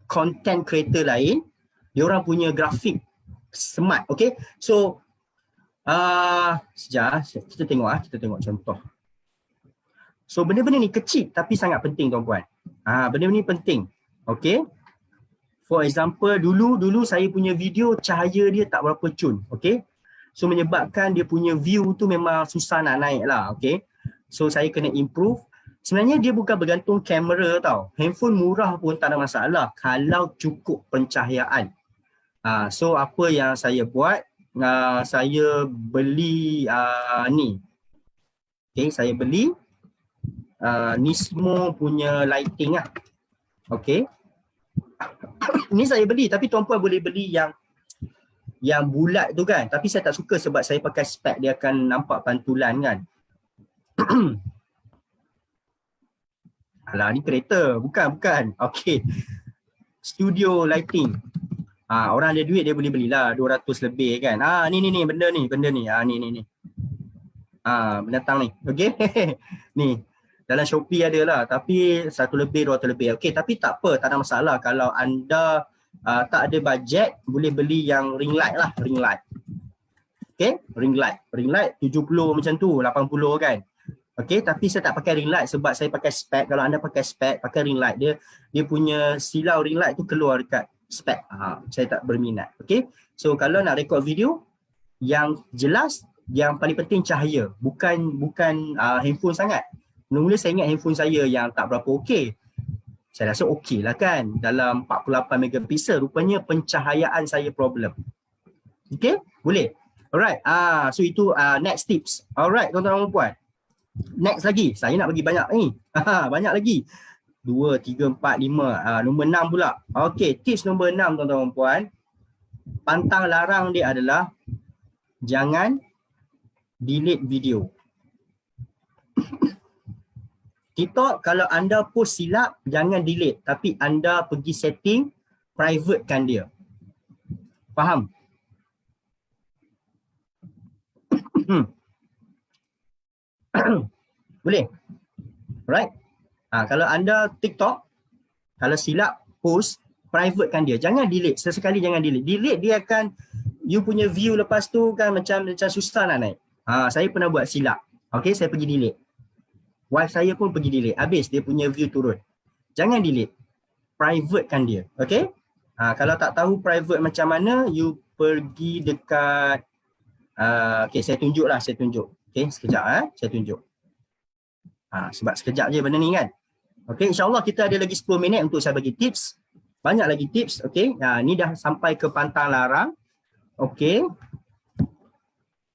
content creator lain, dia orang punya grafik smart. Okay, so sekejap kita tengok contoh. So benda-benda ni kecil tapi sangat penting tuan-puan. Benda ni penting. Okay. For example, dulu saya punya video cahaya dia tak berapa cun. Okay. So menyebabkan dia punya view tu memang susah nak naik lah. Okay. So saya kena improve. Sebenarnya dia bukan bergantung kamera tau. Handphone murah pun tak ada masalah kalau cukup pencahayaan. So apa yang saya buat, saya beli ni. Okay, saya beli Nismo punya lighting lah. Okay. Ni saya beli tapi tuan-puan boleh beli yang bulat tu kan. Tapi saya tak suka sebab saya pakai spek dia akan nampak pantulan kan. Alah, ni kereta. Bukan. Okay. Studio lighting. Orang ada duit dia boleh belilah 200 lebih kan. Ni benda ni. Ni. Binatang ni. Okay. Ni. Dalam Shopee ada lah. Tapi 1 lebih, 200 lebih. Okay, tapi tak apa. Tak ada masalah. Kalau anda tak ada bajet, boleh beli yang ring light lah. Ring light. Okay. Ring light 70 macam tu. 80 kan. Okay, tapi saya tak pakai ring light sebab saya pakai spek. Kalau anda pakai spek, pakai ring light, dia punya silau ring light tu keluar dekat spek. Saya tak berminat. Okay. So kalau nak record video yang jelas, yang paling penting cahaya. Bukan handphone sangat. Mula saya ingat handphone saya yang tak berapa okey. Saya rasa okey lah kan. Dalam 48 megapiksel. Rupanya pencahayaan saya problem. Okay? Boleh? Alright. So itu next tips. Alright tuan-tuan dan puan. Next lagi. Saya nak bagi banyak ni. Banyak lagi. 2, 3, 4, 5. Nombor 6 pula. Okay. Tips nombor 6 tuan-tuan dan puan. Pantang larang dia adalah jangan delete video. TikTok kalau anda post silap jangan delete tapi anda pergi setting privatekan dia. Faham? Boleh? Alright. Kalau anda TikTok kalau silap post privatekan dia. Jangan delete. Sesekali jangan delete. Delete dia akan you punya view lepas tu kan macam susah nak naik. Saya pernah buat silap. Okay, saya pergi delete. Wife saya pun pergi delete. Habis dia punya view turun. Jangan delete. Privatekan dia. Okay. Kalau tak tahu private macam mana, you pergi dekat okay, saya tunjuk. Okay, sekejap saya tunjuk. Sebab sekejap je benda ni kan. Okay, insyaAllah kita ada lagi 10 minit untuk saya bagi tips. Banyak lagi tips. Okay, ni dah sampai ke pantang larang. Okay.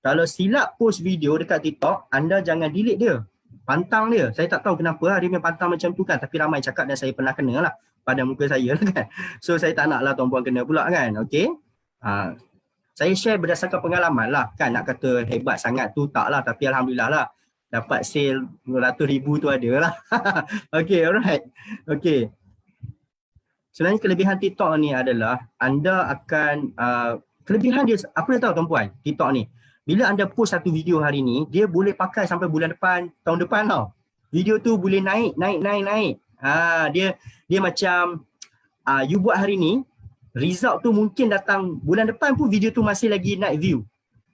Kalau silap post video dekat TikTok, anda jangan delete dia. Pantang dia. Saya tak tahu kenapa dia punya pantang macam tu kan. Tapi ramai cakap dan saya pernah kena lah pada muka saya kan. So saya tak nak lah tuan-puan kena pula kan. Okay. Saya share berdasarkan pengalaman lah kan. Nak kata hebat sangat tu tak lah. Tapi Alhamdulillah lah. Dapat sale 200,000 tu ada lah. Okay, alright. Okay. Sebenarnya kelebihan TikTok ni adalah anda akan kelebihan dia apa dia tahu tuan-puan TikTok ni. Bila anda post satu video hari ni, dia boleh pakai sampai bulan depan, tahun depan tau. Video tu boleh naik. Dia macam you buat hari ni, result tu mungkin datang bulan depan pun video tu masih lagi naik view.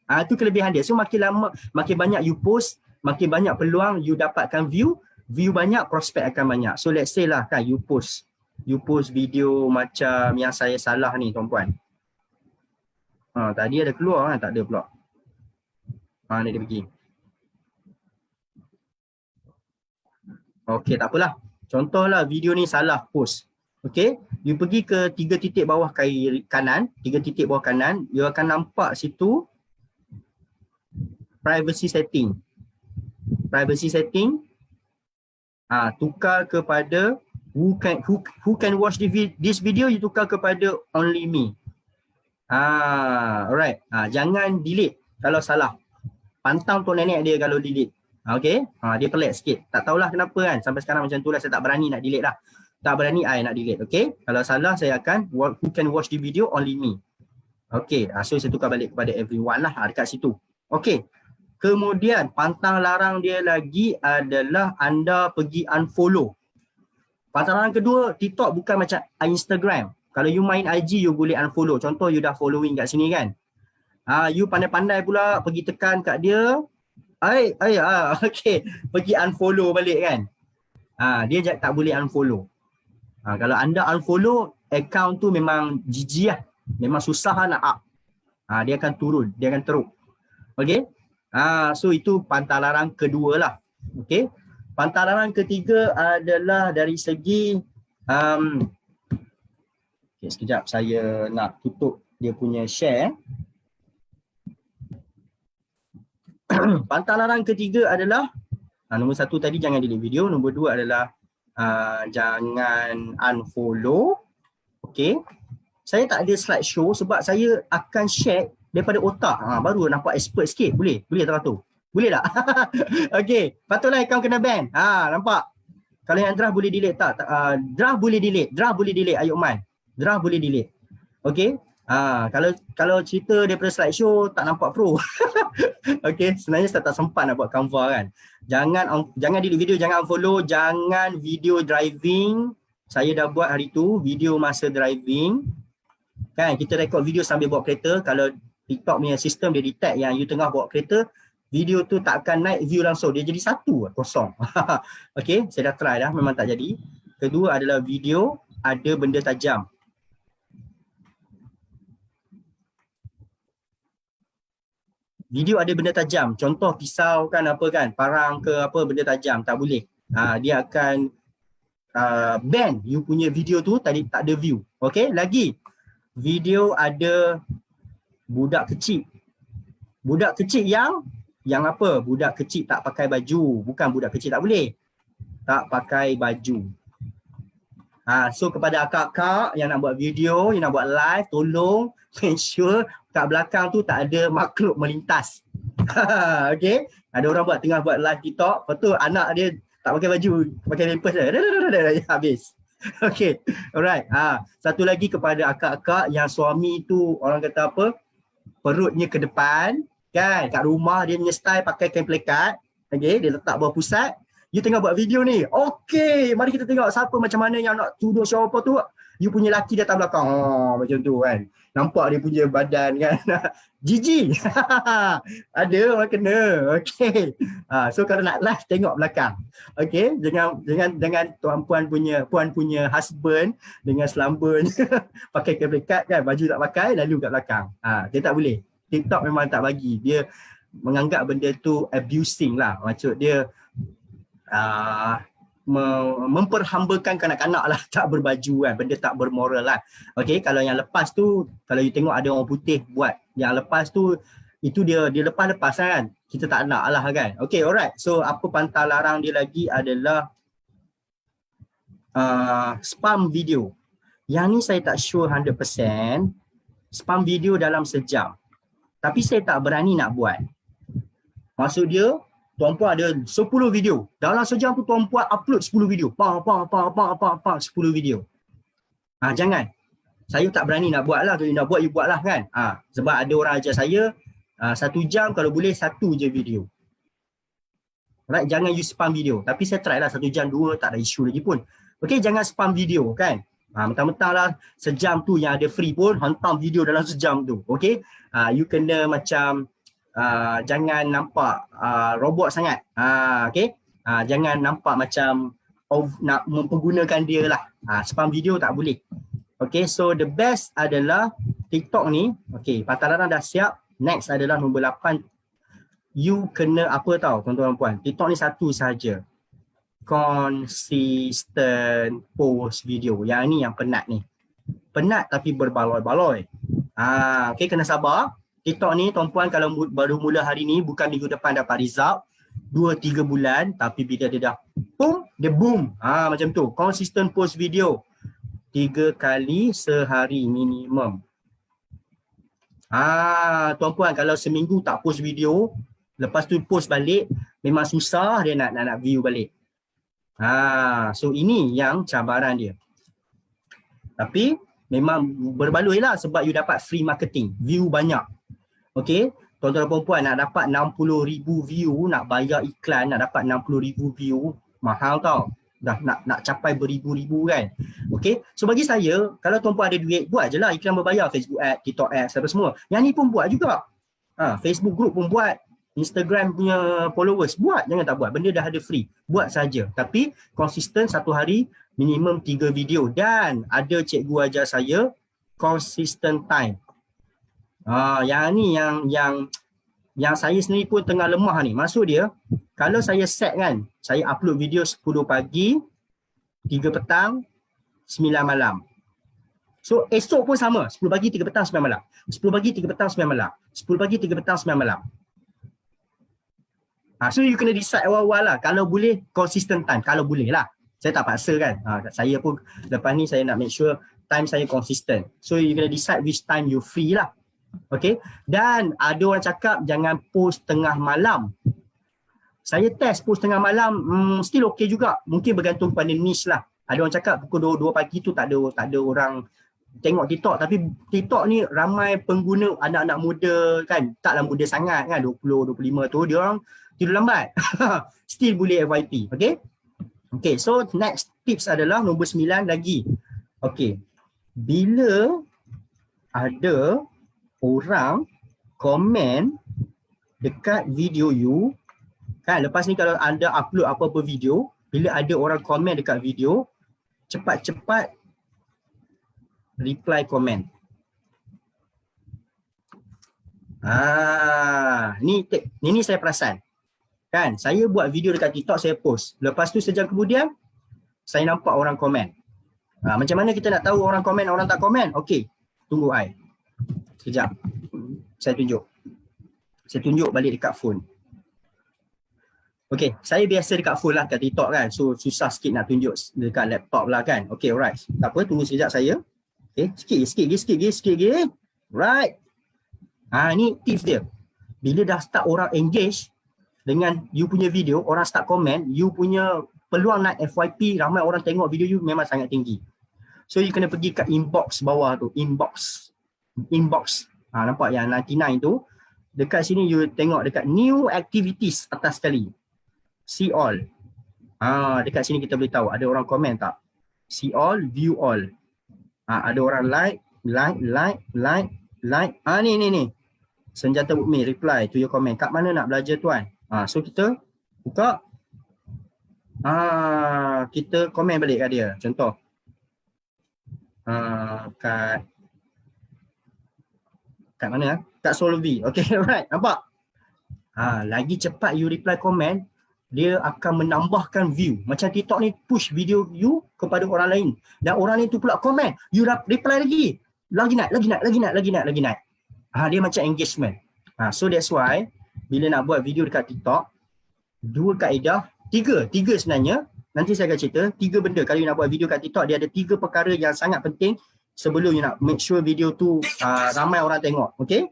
Itu kelebihan dia. So makin lama, makin banyak you post, makin banyak peluang you dapatkan view banyak, prospek akan banyak. So let's say lah kan you post video macam yang saya salah ni tuan-puan. Tadi ada keluar kan? Tak ada pula. Ni dia pergi. Okey, tak apalah. Contohlah video ni salah post. Okey, you pergi ke 3 titik bawah kanan, 3 titik bawah kanan, you akan nampak situ privacy setting. Tukar kepada who can watch this video, you tukar kepada only me. Alright. Jangan delete kalau salah. Pantang tok nenek dia kalau delete. Okey. Dia pelik sikit. Tak tahulah kenapa kan. Sampai sekarang macam tu lah, saya tak berani nak delete lah. Tak berani I nak delete. Okey. Kalau salah saya akan who can watch the video only me. Okey. So saya tukar balik kepada everyone lah dekat situ. Okey. Kemudian pantang larang dia lagi adalah anda pergi unfollow. Pantang larang kedua, TikTok bukan macam Instagram. Kalau you main IG, you boleh unfollow. Contoh you dah following kat sini kan. You pandai-pandai pula pergi tekan kat dia. Okay. Pergi unfollow balik kan. Dia tak boleh unfollow. Kalau anda unfollow, account tu memang GG lah. Memang susah lah nak up. Dia akan turun, dia akan teruk. Okay. So itu pantang larang kedua lah. Okay. Pantang larang ketiga adalah dari segi okay, sekejap saya nak tutup dia punya share. Pantang larang ketiga adalah nombor 1 tadi jangan delete video, nombor 2 adalah jangan unfollow. Okay. Saya tak ada slideshow sebab saya akan share daripada otak. Baru nampak expert sikit. Boleh tak tu? Boleh tak? Okay. Patutlah akaun kena ban. Nampak? Kalau yang draft boleh delete tak? Draft boleh delete. Ayuk Man. Draft boleh delete. Okay. Kalau cerita daripada slideshow tak nampak pro. Okay. Sebenarnya saya tak sempat nak buat Canva kan. Jangan delete video, jangan unfollow, jangan video driving. Saya dah buat hari tu video masa driving. Kan kita rekod video sambil bawa kereta. Kalau TikTok punya sistem dia detect yang you tengah bawa kereta, video tu tak akan naik view langsung, dia jadi 1 kosong. Okay, saya dah try dah, memang tak jadi. Kedua adalah video ada benda tajam. Video ada benda tajam, contoh pisau kan, apa kan, parang ke apa, benda tajam, tak boleh. Dia akan ban you punya video tu, tadi tak ada view. Okay, lagi video ada budak kecil. Budak kecil yang apa? Budak kecil tak pakai baju. Bukan budak kecil tak boleh. Tak pakai baju. So kepada akak-akak yang nak buat video, yang nak buat live, tolong make sure kat belakang tu tak ada makhluk melintas. Okay. Ada orang tengah buat live TikTok, lepas tu anak dia tak pakai baju, pakai pampers dah. Habis. Okay. Alright. Satu lagi kepada akak-akak yang suami tu orang kata apa? Perutnya ke depan kan, kat rumah dia punya style pakai kain pelekat. Okay, dia letak bawah pusat. You tengah buat video ni. Okay, mari kita tengok siapa macam mana yang nak tuduh siapa tu. You punya laki datang belakang. Macam tu kan. Nampak dia punya badan kan. Gigi. Ada orang kena. Okay. So kalau nak live tengok belakang. Okay. Jangan puan punya husband dengan selamba pakai kain pelekat kan. Baju tak pakai lalu kat belakang. Dia tak boleh. TikTok memang tak bagi. Dia menganggap benda tu abusing lah. Maksud dia memperhambakan kanak-kanak lah, tak berbaju kan, benda tak bermoral lah. Okay, kalau yang lepas tu, kalau you tengok ada orang putih buat, yang lepas tu, itu dia lepas-lepas kan, kita tak nak lah kan. Okay, alright. So, apa pantang larang dia lagi adalah spam video. Yang ni saya tak sure 100%, spam video dalam sejam. Tapi saya tak berani nak buat. Maksud dia, tuan-puan ada 10 video. Dalam sejam tu tuan-puan upload 10 video. 10 video. Jangan. Saya tak berani nak buat lah. Kalau you nak buat, you buat lah kan. Sebab ada orang ajar saya 1 jam kalau boleh 1 je video. Right, jangan you spam video. Tapi saya try lah 1 jam 2 tak ada isu lagi pun. Okay, jangan spam video kan. Mentang-mentang lah sejam tu yang ada free pun hantam video dalam sejam tu. Okay, you kena macam jangan nampak robot sangat. Okay, jangan nampak macam nak mempergunakan dia lah. Spam video tak boleh. Okay, so the best adalah TikTok ni. Okay, Patalaran dah siap. Next adalah nombor 8. You kena apa tau tuan-tuan puan. TikTok ni satu sahaja. Consistent post video. Yang ni yang penat ni. Penat tapi berbaloi-baloi. Okay, kena sabar. TikTok ni tuan-puan kalau baru mula hari ni, bukan minggu depan dapat result. 2-3 bulan, tapi bila dia dah boom, dia boom. Macam tu. Consistent post video. 3 kali sehari minimum. Tuan-puan kalau seminggu tak post video, lepas tu post balik, memang susah dia nak view balik. So ini yang cabaran dia. Tapi memang berbaloi lah sebab you dapat free marketing, view banyak. Okay, tuan-tuan dan puan-puan nak dapat 60,000 view, nak bayar iklan, nak dapat 60,000 view, mahal tau. Dah nak capai beribu-ribu kan. Okay, so bagi saya, kalau tuan-puan ada duit, buat je lah iklan berbayar, Facebook ad, TikTok ads, apa semua. Yang ni pun buat juga. Facebook group pun buat, Instagram punya followers buat, jangan tak buat. Benda dah ada free, buat saja. Tapi konsisten 1 hari minimum 3 video. Dan ada cikgu ajar saya consistent time. Yang ni yang saya sendiri pun tengah lemah ni. Maksud dia, kalau saya set kan, saya upload video 10 pagi, 3 petang, 9 malam. So esok pun sama, 10 pagi, 3 petang, 9 malam. 10 pagi, 3 petang, 9 malam. 10 pagi, 3 petang, 9 malam. So you kena decide awal-awal lah. Kalau boleh, consistent time. Kalau boleh lah. Saya tak paksa kan. Saya pun lepas ni saya nak make sure time saya consistent. So you kena decide which time you free lah. Okay. Dan ada orang cakap jangan post tengah malam. Saya test post tengah malam, still okay juga. Mungkin bergantung pada niche lah. Ada orang cakap pukul 2 pagi tu tak ada orang tengok TikTok. Tapi TikTok ni ramai pengguna anak-anak muda kan. Taklah muda sangat kan, 20, 25 tu. Dia orang tidur lambat. Still boleh FYP. Okay. Okay, so next tips adalah nombor 9 lagi. Okay. Bila ada orang komen dekat video you, kan, lepas ni kalau anda upload apa-apa video, bila ada orang komen dekat video, cepat-cepat reply komen. Ni saya perasan. Kan, saya buat video dekat TikTok, saya post. Lepas tu sejam kemudian, saya nampak orang komen. Macam mana kita nak tahu orang komen, orang tak komen? Okey, tunggu I. Sekejap. Saya tunjuk balik dekat phone. Okey, saya biasa dekat phone lah kat TikTok kan. So susah sikit nak tunjuk dekat laptop lah kan. Okey, alright. Tak apa, tunggu sekejap saya. Okey, sikit lagi. Right. Ni tips dia. Bila dah start orang engage dengan you punya video, orang start komen, you punya peluang nak FYP, ramai orang tengok video you memang sangat tinggi. So you kena pergi kat inbox bawah tu, inbox. Nampak yang 99 tu. Dekat sini you tengok dekat new activities atas sekali. See all. Dekat sini kita boleh tahu ada orang komen tak? See all, view all. Ada orang like. Ni. Senjata Bukmi, reply to your comment. Kat mana nak belajar tuan? So kita buka. Kita komen balik kat dia. Contoh. Kat mana? Kat Solvi. Okay, alright. Nampak? Lagi cepat you reply komen, dia akan menambahkan view. Macam TikTok ni push video you kepada orang lain. Dan orang ni tu pula komen. You reply lagi. Lagi naik. Dia macam engagement. So that's why bila nak buat video dekat TikTok, 2 kaedah, 3 sebenarnya. Nanti saya akan cerita 3 benda. Kalau you nak buat video kat TikTok, dia ada 3 perkara yang sangat penting sebelum you nak make sure video tu ramai orang tengok. Okay?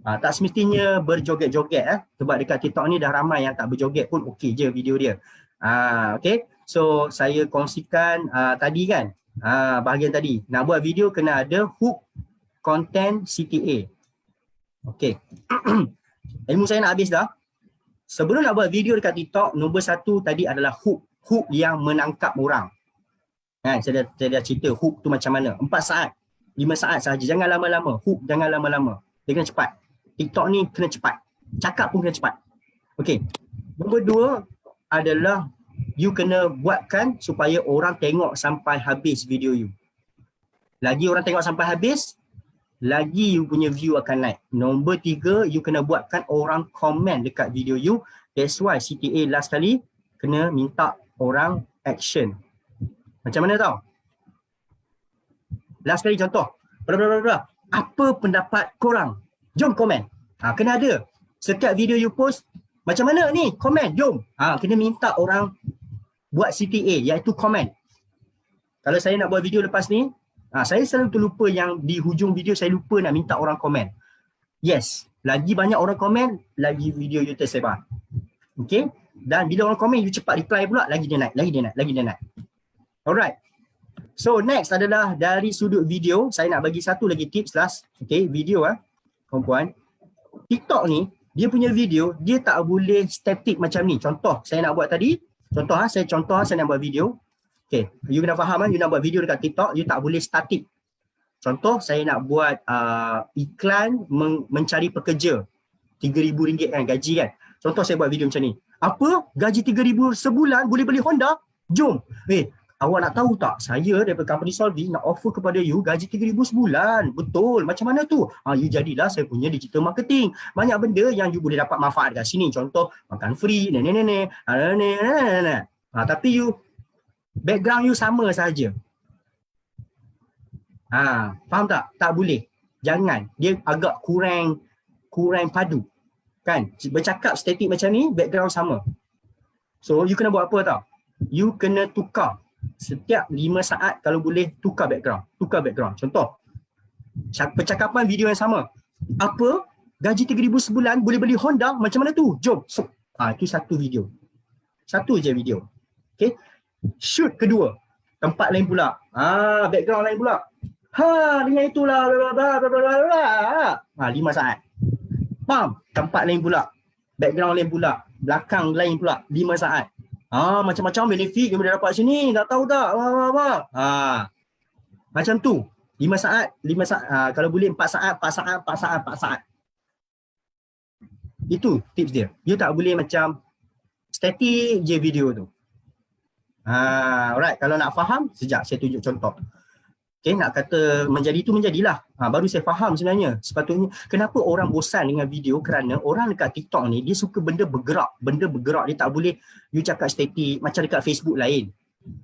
Tak semestinya berjoget-joget sebab dekat TikTok ni dah ramai yang tak berjoget pun okey je video dia. Okay? So saya kongsikan tadi kan, Bahagian tadi. Nak buat video kena ada hook content CTA. Okey. Ilmu saya nak habis dah. Sebelum nak buat video dekat TikTok, nombor 1 tadi adalah hook. Hook yang menangkap orang. Saya dah cerita hook tu macam mana. 4 saat, 5 saat sahaja. Jangan lama-lama. Hook jangan lama-lama. Dia kena cepat. TikTok ni kena cepat. Cakap pun kena cepat. Okey. Nombor 2 adalah you kena buatkan supaya orang tengok sampai habis video you. Lagi orang tengok sampai habis, lagi you punya view akan naik. Nombor 3, you kena buatkan orang komen dekat video you. That's why CTA last kali kena minta orang action. Macam mana tau? Last kali contoh. Apa pendapat korang? Jom komen. Kena ada. Setiap video you post, macam mana ni? Komen, jom. Kena minta orang buat CTA, iaitu komen. Kalau saya nak buat video lepas ni, saya selalu terlupa yang di hujung video saya lupa nak minta orang komen. Yes, lagi banyak orang komen, lagi video you tersebar. Okay? Dan bila orang komen, you cepat reply pula, lagi dia naik, lagi dia naik. Alright. So next adalah dari sudut video, saya nak bagi satu lagi tips last. Okay, video perempuan. TikTok ni, dia punya video, dia tak boleh static macam ni. Contoh, saya nak buat tadi. Saya nak buat video. Okay, you kena faham you nak buat video dekat TikTok, you tak boleh static. Contoh, saya nak buat iklan mencari pekerja. RM3,000 kan, gaji kan. Contoh saya buat video macam ni. Apa? Gaji RM3,000 sebulan boleh beli Honda? Jom. Awak nak tahu tak? Saya daripada company Solvi nak offer kepada you gaji RM3,000 sebulan. Betul. Macam mana tu? You jadilah saya punya digital marketing. Banyak benda yang you boleh dapat manfaat kat sini. Contoh, makan free, tapi you background you sama saja. Faham tak? Tak boleh. Jangan. Dia agak kurang padu. Kan? Bercakap statik macam ni, background sama. So, you kena buat apa tau? You kena tukar. Setiap 5 saat kalau boleh tukar background. Contoh, percakapan video yang sama. Apa? Gaji RM3,000 sebulan boleh beli Honda? Macam mana tu? Jom. So, itu satu video. Satu je video. Okay. Shoot kedua, tempat lain pula. Background lain pula. Dengan itulah. 5 saat. Tempat lain pula. Background lain pula. Belakang lain pula. 5 saat. Macam-macam benefit yang boleh dapat sini. Tak tahu tak? Macam tu. 5 saat. Kalau boleh 4 saat. Itu tips dia. You tak boleh macam static je video tu. Alright, kalau nak faham, sekejap saya tunjuk contoh. Okay, nak kata menjadi tu menjadilah. Baru saya faham sebenarnya. Sepatutnya, kenapa orang bosan dengan video? Kerana orang dekat TikTok ni, dia suka benda bergerak. Dia tak boleh you cakap static macam dekat Facebook lain.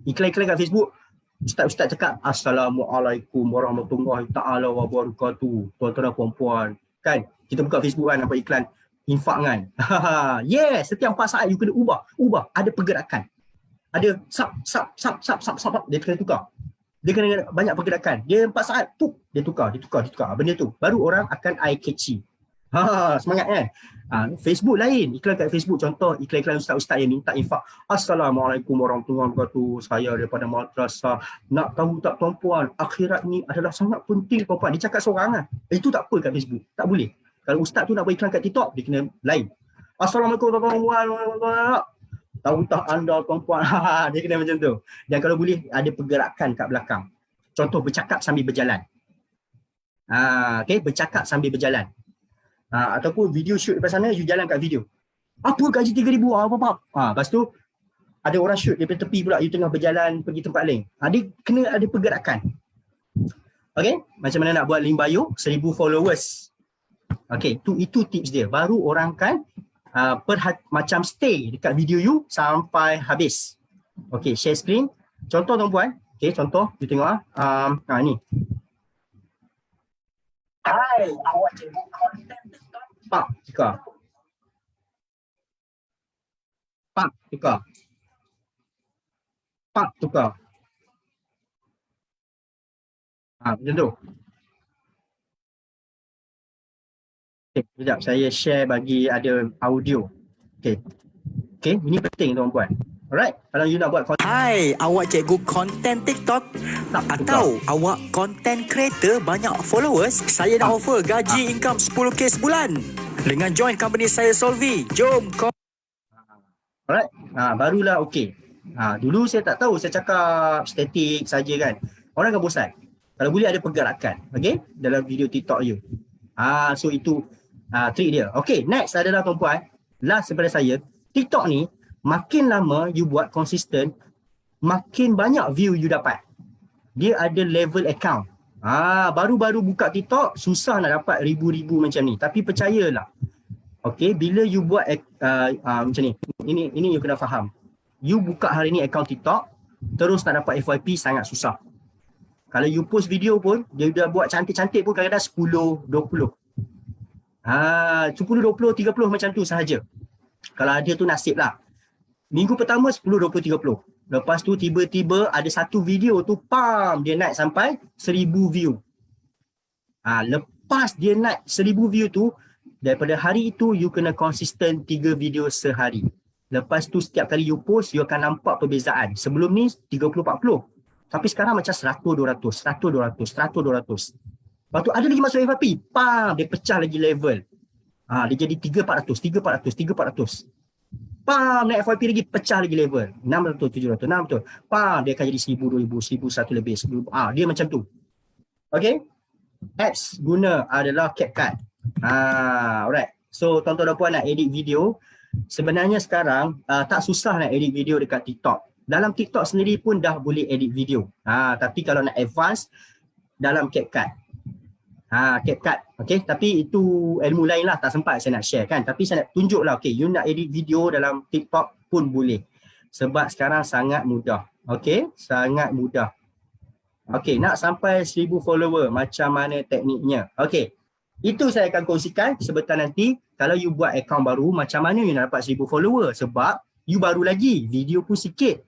Iklan-iklan kat Facebook, Ustaz cakap, Assalamualaikum warahmatullahi ta'ala wabarakatuh. Tuan-tuan dan puan-puan. Kan? Kita buka Facebook kan, nampak iklan infak kan. Yes, setiap 4 saat you kena ubah. Ada pergerakan. Ada sub. Dia kena tukar. Dia kena banyak pergerakan. Dia 4 saat, dia tukar. Benda tu. Baru orang akan eye catchy. Semangat kan? Facebook lain. Iklan kat Facebook. Contoh, iklan-iklan ustaz-ustaz yang minta infak. Assalamualaikum warahmatullahi wabarakatuh. Saya daripada madrasah. Nak tahu tak tuan-puan, akhirat ni adalah sangat penting tuan-puan. Dia cakap seorang lah. Itu tak apa kat Facebook. Tak boleh. Kalau ustaz tu nak buat iklan kat TikTok, dia kena lain. Assalamualaikum warahmatullahi wabarakatuh. Tahu tak anda tuan-puan? Dia kena macam tu. Dan kalau boleh ada pergerakan kat belakang. Contoh bercakap sambil berjalan. Okay, bercakap sambil berjalan. Ataupun video shoot depan sana, you jalan kat video. Apa gaji RM3,000? Lepas tu ada orang shoot daripada tepi pula, you tengah berjalan pergi tempat lain. Dia kena ada pergerakan. Okay, macam mana nak buat link bio 1,000 followers. Okay, itu tips dia. Baru orang kan macam stay dekat video you sampai habis. Okay, share screen. Contoh tuan-puan. Okay, contoh. You tengok ni. Hai, awak tengok konten TikTok. Tukar. Macam tu. Okay, sekejap saya share bagi ada audio. Okay, ini penting tuan-puan. Alright, kalau you nak buat content, Hai, awak cikgu konten TikTok atau awak konten creator banyak followers? Saya nak offer gaji income 10k sebulan dengan join company saya Solvi. Jom alright, barulah okey. Dulu saya tak tahu, saya cakap statik saja kan. Orang akan bosan. Kalau boleh ada pergerakan, okey, dalam video TikTok you. So itu trick dia. Okey, next adalah tuan-puan, last daripada saya, TikTok ni makin lama you buat konsisten, makin banyak view you dapat. Dia ada level account. Baru-baru buka TikTok susah nak dapat ribu-ribu macam ni. Tapi percayalah. Okey, bila you buat macam ni, ini you kena faham. You buka hari ni account TikTok, terus nak dapat FYP sangat susah. Kalau you post video pun, dia dah buat cantik-cantik pun kadang-kadang 10, 20. 10, 20, 30 macam tu sahaja. Kalau ada tu nasib lah. Minggu pertama 10, 20, 30. Lepas tu tiba-tiba ada satu video tu, dia naik sampai 1000 view. Lepas dia naik 1000 view tu, daripada hari itu you kena konsisten 3 video sehari. Lepas tu setiap kali you post, you akan nampak perbezaan. Sebelum ni 30, 40. Tapi sekarang macam 100, 200, 100, 200, 100, 200. Lepas tu ada lagi masuk FYP. Dia pecah lagi level. Dia jadi 300, 400, 400. Naik FYP lagi, pecah lagi level. 600, 700, 600. Dia akan jadi 1000, 2000, 1100 lebih. Dia macam tu. Okay. Apps guna adalah CapCut. Alright. So tuan-tuan dan puan nak edit video, sebenarnya sekarang tak susah nak edit video dekat TikTok. Dalam TikTok sendiri pun dah boleh edit video. Tapi kalau nak advance, dalam CapCut. CapCut. Okay, tapi itu ilmu lain lah, tak sempat saya nak share kan. Tapi saya nak tunjuk lah, okay, you nak edit video dalam TikTok pun boleh. Sebab sekarang sangat mudah. Okay, sangat mudah. Okay, nak sampai 1000 follower, macam mana tekniknya? Okay, itu saya akan kongsikan sebentar nanti. Kalau you buat account baru, macam mana you nak dapat 1000 follower? Sebab you baru lagi, video pun sikit.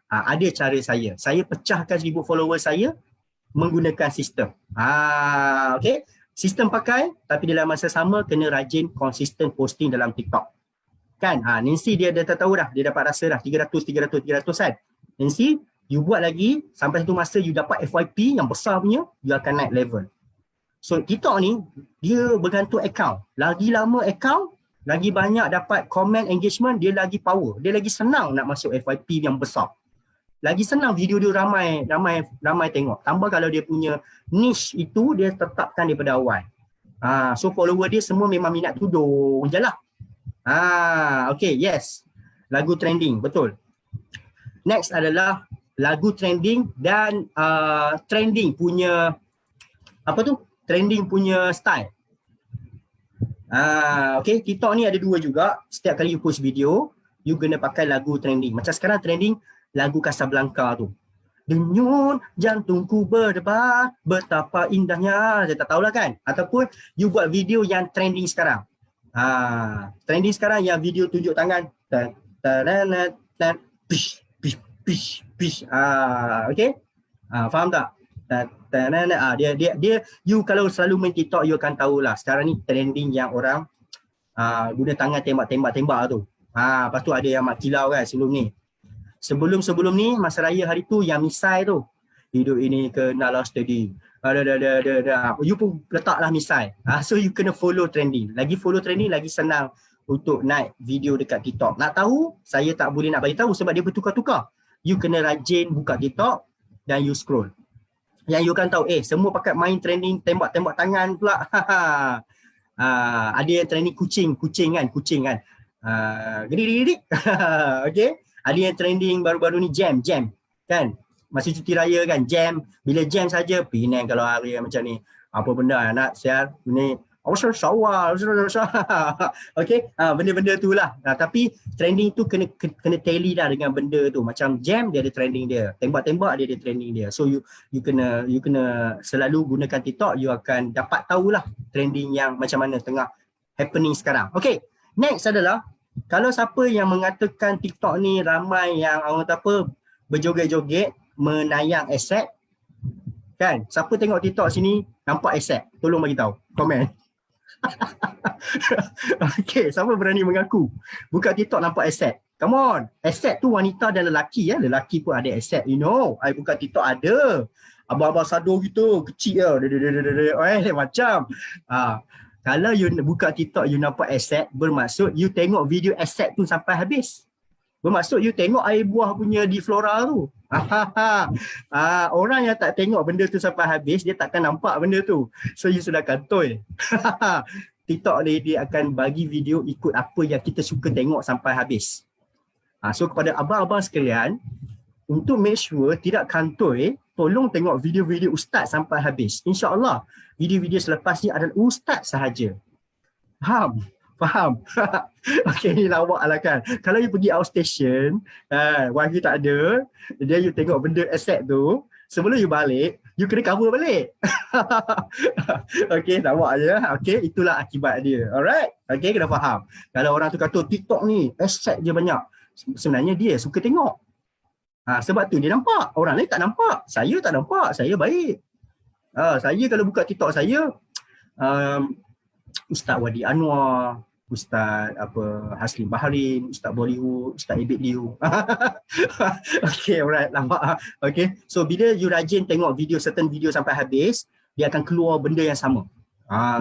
Ada cara saya. Saya pecahkan 1000 follower saya menggunakan sistem. Okay. Sistem pakai, tapi dalam masa sama kena rajin konsisten posting dalam TikTok. Kan? Nancy dia dah tahu dah. Dia dapat rasa dah 300 kan. Nancy, you buat lagi sampai satu masa you dapat FYP yang besar punya, you akan naik level. So TikTok ni, dia bergantung account. Lagi lama account, lagi banyak dapat comment engagement, dia lagi power. Dia lagi senang nak masuk FYP yang besar. Lagi senang video dia ramai tengok. Tambah kalau dia punya niche itu dia tetapkan daripada awal. So follower dia semua memang minat tudung je lah. Okay, yes. Lagu trending, betul. Next adalah lagu trending dan trending punya trending punya style. Okay, TikTok ni ada dua juga. Setiap kali you post video, you kena pakai lagu trending. Macam sekarang trending lagu Casablanca tu. Denyut jantungku berdebar, betapa indahnya. Saya tak tahulah kan. Ataupun you buat video yang trending sekarang. Trending sekarang yang video tunjuk tangan. Okay? Faham tak? Dia you kalau selalu main TikTok, you akan tahulah sekarang ni trending yang orang guna tangan tembak tu. Lepas tu ada yang mak kilau kan sebelum ni. Sebelum ni masa raya hari tu yang misai tu. Hidup ini kenalah steady. You pun letaklah misai. So you kena follow trending. Lagi follow trending lagi senang untuk naik video dekat TikTok. Nak tahu? Saya tak boleh nak bagi tahu sebab dia bertukar-tukar. You kena rajin buka TikTok dan you scroll. Yang you akan tahu, semua pakai main trending tembak-tembak tangan pula. Ada yang trending kucing kan. Gede-gede. Okay. Ada yang trending baru-baru ni jam kan. Masih cuti raya kan, jam. Bila jam saja Penang kalau hari macam ni. Apa benda nak share ni? Okay, benda-benda tu lah. Tapi trending tu kena tally dah dengan benda tu. Macam jam dia ada trending dia, tembak-tembak dia ada trending dia. So you kena selalu gunakan TikTok, you akan dapat tahulah trending yang macam mana tengah happening sekarang. Okay, next adalah kalau siapa yang mengatakan TikTok ni ramai yang orang kata apa berjoget-joget menayang aset kan. Siapa tengok TikTok sini nampak aset, tolong bagi tahu komen. Okay, siapa berani mengaku buka TikTok nampak aset? Come on. Asset tu wanita dan lelaki ya. Lelaki pun ada asset. You know, I buka TikTok ada. Abang-abang sado gitu, kecil ya. Macam. Kalau you buka TikTok, you nampak asset, bermaksud you tengok video asset tu sampai habis. Bermaksud you tengok air buah punya di flora tu. Orang yang tak tengok benda tu sampai habis, dia takkan nampak benda tu. So you sudah kantoi. TikTok ni dia akan bagi video ikut apa yang kita suka tengok sampai habis. So kepada abang-abang sekalian, untuk make sure tidak kantoi, tolong tengok video-video ustaz sampai habis. InsyaAllah video-video selepas ni adalah ustaz sahaja. Faham? Okay, ni lawak lah kan. Kalau you pergi outstation, wifi tak ada, dia you tengok benda asset tu, sebelum you balik, you kena cover balik. Okay, lawak je. Okay, itulah akibat dia. Alright? Okay, kena faham. Kalau orang tu kata TikTok ni asset je banyak, sebenarnya dia suka tengok. Sebab tu dia nampak. Orang lain tak nampak. Saya tak nampak. Saya baik. Saya kalau buka TikTok saya, Ustaz Wadi Anwar, Ustaz Haslim Baharin, Ustaz Bollywood, Ustaz Ibit Liu. Okay, alright. Nampak. Okay. So bila you rajin tengok certain video sampai habis, dia akan keluar benda yang sama.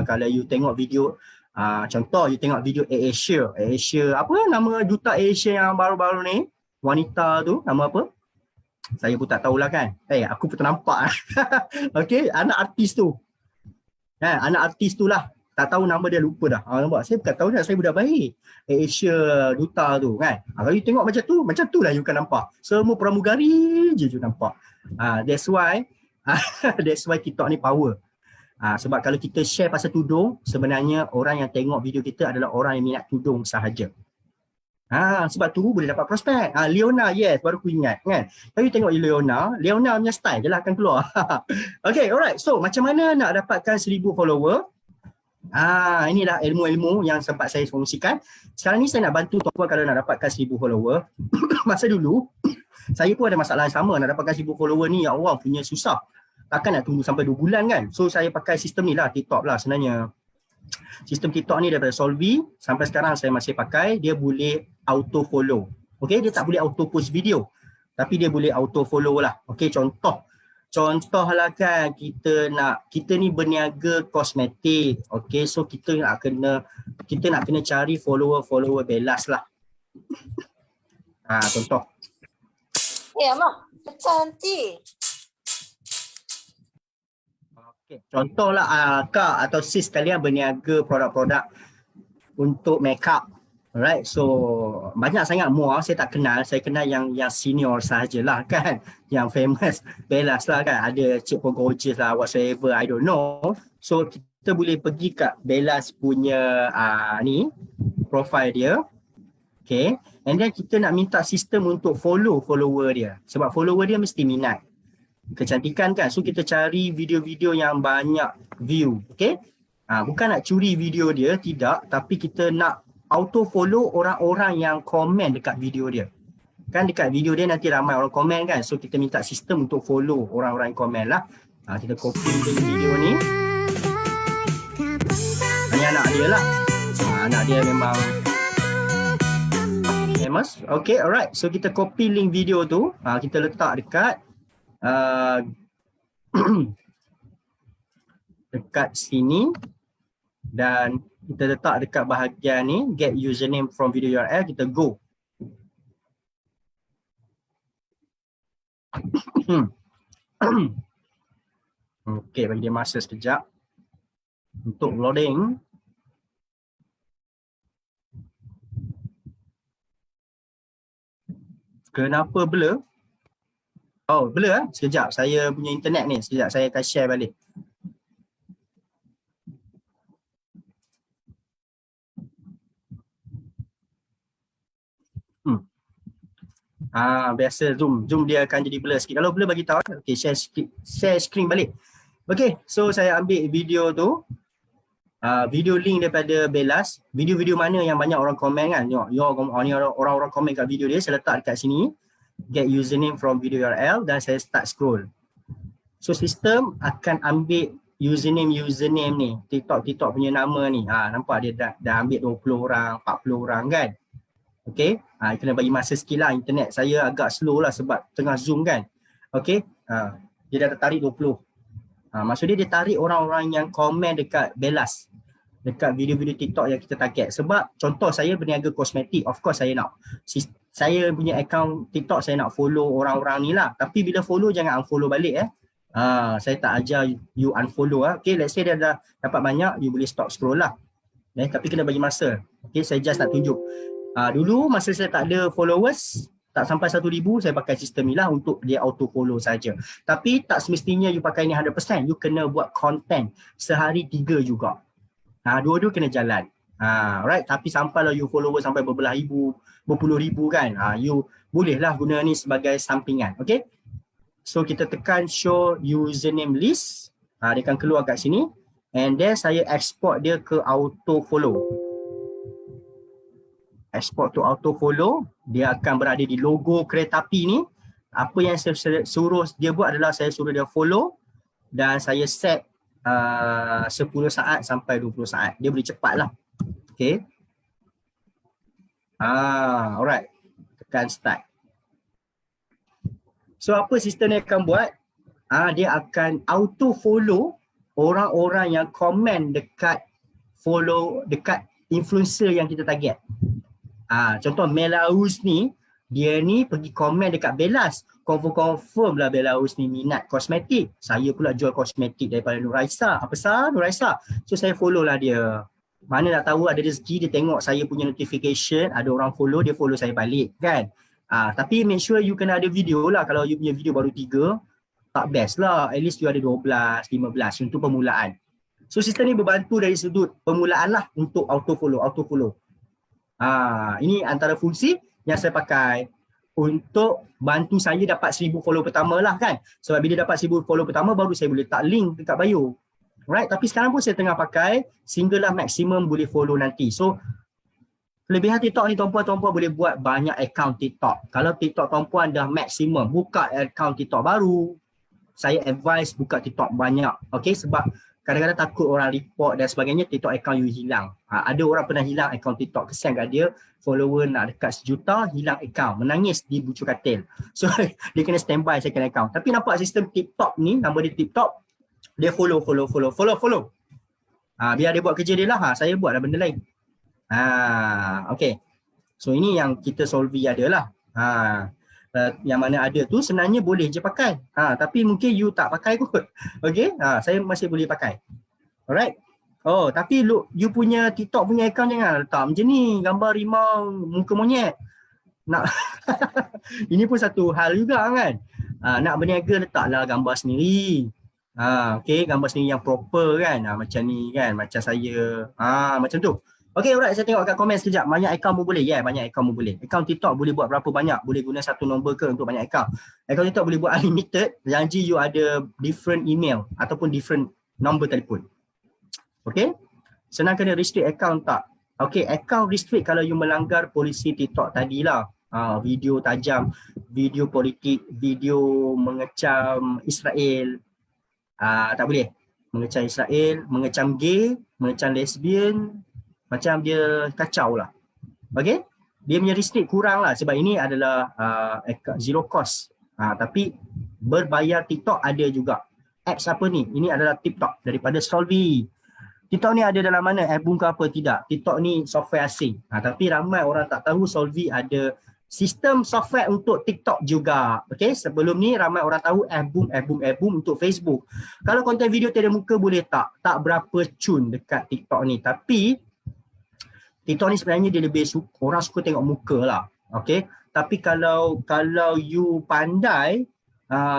Kalau you tengok video, contoh you tengok video Asia, apa nama duta Asia yang baru-baru ni? Wanita tu, nama apa? Saya pun tak tahulah kan. Aku pun ternampak. Okay, anak artis tu. Anak artis tu lah. Tak tahu nama dia, lupa dah. Nampak? Saya bukan tahu dah, saya budak baik. Asia duta tu kan. Kalau you tengok macam tu lah you akan nampak. Semua pramugari je you nampak. That's why TikTok ni power. Sebab kalau kita share pasal tudung, sebenarnya orang yang tengok video kita adalah orang yang minat tudung sahaja. Sebab tu boleh dapat prospek. Leona, yes, baru aku ingat kan. Kalau you tengok Leona punya style je lah akan keluar. Okay, alright. So, macam mana nak dapatkan 1000 follower? Inilah ilmu-ilmu yang sempat saya kongsikan. Sekarang ni saya nak bantu tuan-tuan kalau nak dapatkan 1000 follower. Masa dulu, saya pun ada masalah yang sama. Nak dapatkan 1000 follower ni, ya Allah, punya susah. Takkan nak tunggu sampai 2 bulan kan. So, saya pakai sistem ni lah, TikTok lah sebenarnya. Sistem TikTok ni daripada Solvi, sampai sekarang saya masih pakai. Dia boleh auto follow. Okay, dia tak boleh auto post video, tapi dia boleh auto follow lah. Okay, contoh lah kan, kita ni berniaga kosmetik. Okay, so kita nak kena cari follower Bellas lah. Contoh. Mak, cantik. Contohlah Kak atau sis kalian berniaga produk-produk untuk makeup. Alright, so banyak sangat muar saya tak kenal. Saya kenal yang senior sahajalah kan. Yang famous Bellas lah kan. Ada Cik For Gorgeous lah, whatsoever, I don't know. So kita boleh pergi kat Bellas punya ni, profile dia. Okay, and then kita nak minta sistem untuk follower dia. Sebab follower dia mesti minat kecantikan kan. So kita cari video-video yang banyak view. Okay, bukan nak curi video dia, tidak. Tapi kita nak auto follow orang-orang yang komen dekat video dia. Kan dekat video dia nanti ramai orang komen kan. So kita minta sistem untuk follow orang-orang yang komen lah. Kita copy video ni. Ini anak dia lah. Anak dia memang famous. Okay, alright. So kita copy link video tu. Kita letak dekat dekat sini, dan kita letak dekat bahagian ni, get username from video URL, kita go. Okay, bagi dia masa sekejap untuk loading. Kenapa blur? Oh, blur sekejap, saya punya internet ni. Sekejap, saya akan share balik. Biasa Zoom dia akan jadi blur sikit. Kalau blur bagi tahu. Okay, share screen balik. Okay, so saya ambil video tu. Video link daripada Bellas. Video-video mana yang banyak orang komen kan. Orang-orang komen kat video dia, saya letak dekat sini. Get username from video URL, dan saya start scroll. So sistem akan ambil username ni, TikTok punya nama ni. Nampak dia dah ambil 20 orang, 40 orang kan. Okay, kena bagi masa sikit lah. Internet saya agak slow lah sebab tengah zoom kan. Okay, dia dah tertarik 20. Maksud dia tarik orang-orang yang komen dekat Belas, dekat video-video TikTok yang kita target. Sebab contoh saya berniaga kosmetik, of course saya nak, saya punya account TikTok saya nak follow orang-orang ni lah. Tapi bila follow jangan unfollow balik saya tak ajar you unfollow Okay, let's say dia dah dapat banyak, you boleh stop scroll lah. Tapi kena bagi masa. Okay, saya just nak tunjuk. Dulu masa saya tak ada followers, tak sampai 1,000, saya pakai sistem ni lah untuk dia auto follow saja. Tapi tak semestinya you pakai ni 100%. You kena buat content sehari 3 juga. Dua-dua kena jalan. Right, tapi sampailah you follower sampai berbelah ribu, berpuluh ribu kan. You bolehlah guna ni sebagai sampingan. Okay. So kita tekan show username list. Dia akan keluar kat sini. And then saya export dia ke auto follow. Export to auto follow, dia akan berada di logo kereta api ni. Apa yang saya suruh dia buat adalah saya suruh dia follow dan saya set 10 saat sampai 20 saat. Dia boleh cepat lah. Okay. Alright. Tekan start. So apa sistem ni akan buat? Dia akan auto follow orang-orang yang komen dekat influencer yang kita target. Contoh Melaus ni, dia ni pergi komen dekat Belas. Confirm lah Belaus ni minat kosmetik. Saya pula jual kosmetik daripada Nuraisa. Apa sah Nuraisa? So saya follow lah dia. Mana nak tahu ada rezeki, dia tengok saya punya notification, ada orang follow, dia follow saya balik kan. Tapi make sure you kena ada video lah. Kalau you punya video baru 3, tak best lah. At least you ada 12, 15 untuk permulaan. So sistem ni berbantu dari sudut permulaan lah untuk auto follow. Ini antara fungsi yang saya pakai untuk bantu saya dapat 1,000 follow pertama lah kan. Sebab bila dapat 1,000 follow pertama baru saya boleh tak link dekat bio. Right, tapi sekarang pun saya tengah pakai sehinggalah maksimum boleh follow nanti. So kelebihan TikTok ni tuan-puan boleh buat banyak account TikTok. Kalau TikTok tuan-puan dah maksimum, buka account TikTok baru. Saya advise buka TikTok banyak. Okay, sebab kadang-kadang takut orang report dan sebagainya, TikTok account you hilang. Ada orang pernah hilang account TikTok, kesian kat dia, follower nak dekat 1 juta, hilang account, menangis di bucu katil. So dia kena standby second account. Tapi nampak sistem TikTok ni, nama dia TikTok, dia follow. Biar dia buat kerja dia lah, saya buat lah benda lain. Okay. So ini yang kita Solvi ada lah. Yang mana ada tu sebenarnya boleh je pakai. Tapi mungkin you tak pakai kot. Okay, saya masih boleh pakai. Alright. Tapi you punya TikTok punya account jangan letak macam ni, gambar rimau, muka monyet. Nak ini pun satu hal juga kan. Nak berniaga letaklah gambar sendiri. Okay, gambar sendiri yang proper kan. Macam ni kan, macam saya. Macam tu. Okay, alright, saya tengok kat komen sekejap. Banyak account pun boleh. Banyak account pun boleh. Account TikTok boleh buat berapa banyak? Boleh guna satu nombor ke untuk banyak account? Account TikTok boleh buat unlimited. Janji you ada different email ataupun different nombor telefon. Okay. Senang kena restrict account tak? Okay, account restrict kalau you melanggar polisi TikTok tadilah. Video tajam, video politik, video mengecam Israel. Tak boleh. Mengecam Israel, mengecam gay, mengecam lesbian. Macam dia kacau lah. Okay. Dia punya restrict kurang lah. Sebab ini adalah zero cost. Tapi berbayar TikTok ada juga. Apps apa ni? Ini adalah TikTok daripada Solvi. TikTok ni ada dalam mana? Album ke apa? Tidak. TikTok ni software asing. Tapi ramai orang tak tahu Solvi ada sistem software untuk TikTok juga. Okay. Sebelum ni ramai orang tahu album untuk Facebook. Kalau konten video tiada muka boleh tak? Tak berapa cun dekat TikTok ni. Tapi TikTok ni sebenarnya dia lebih orang suka tengok muka lah. Okay. Tapi kalau you pandai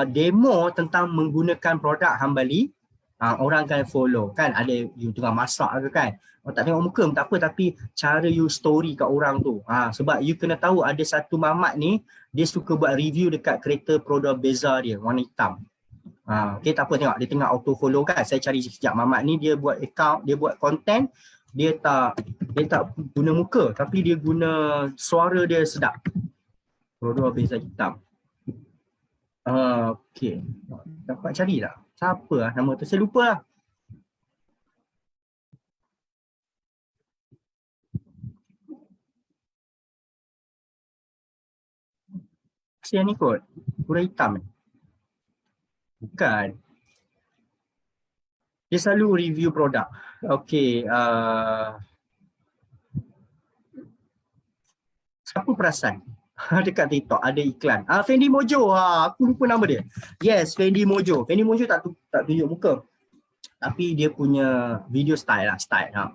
demo tentang menggunakan produk hang beli, orang akan follow kan. Ada you tengah masak ke kan, orang tak tengok muka pun tak apa, tapi cara you story kat orang tu. Sebab you kena tahu ada satu mamat ni, dia suka buat review dekat kereta Proda Beza dia, warna hitam. Okay, tak apa, tengok dia tengah auto follow kan. Saya cari sekejap, mamat ni dia buat account, dia buat content. Dia tak guna muka, tapi dia guna suara dia sedap. Proda Beza hitam. Okay, dapat cari tak? Siapa lah nama tu? Saya lupa lah. Yang ni kot. Pura hitam ni. Bukan. Dia selalu review produk. Okay. Siapa perasan? Dekat TikTok ada iklan. Fendi Mojo. Aku lupa nama dia. Yes, Fendi Mojo. Fendi Mojo tak tunjuk muka. Tapi dia punya video style lah.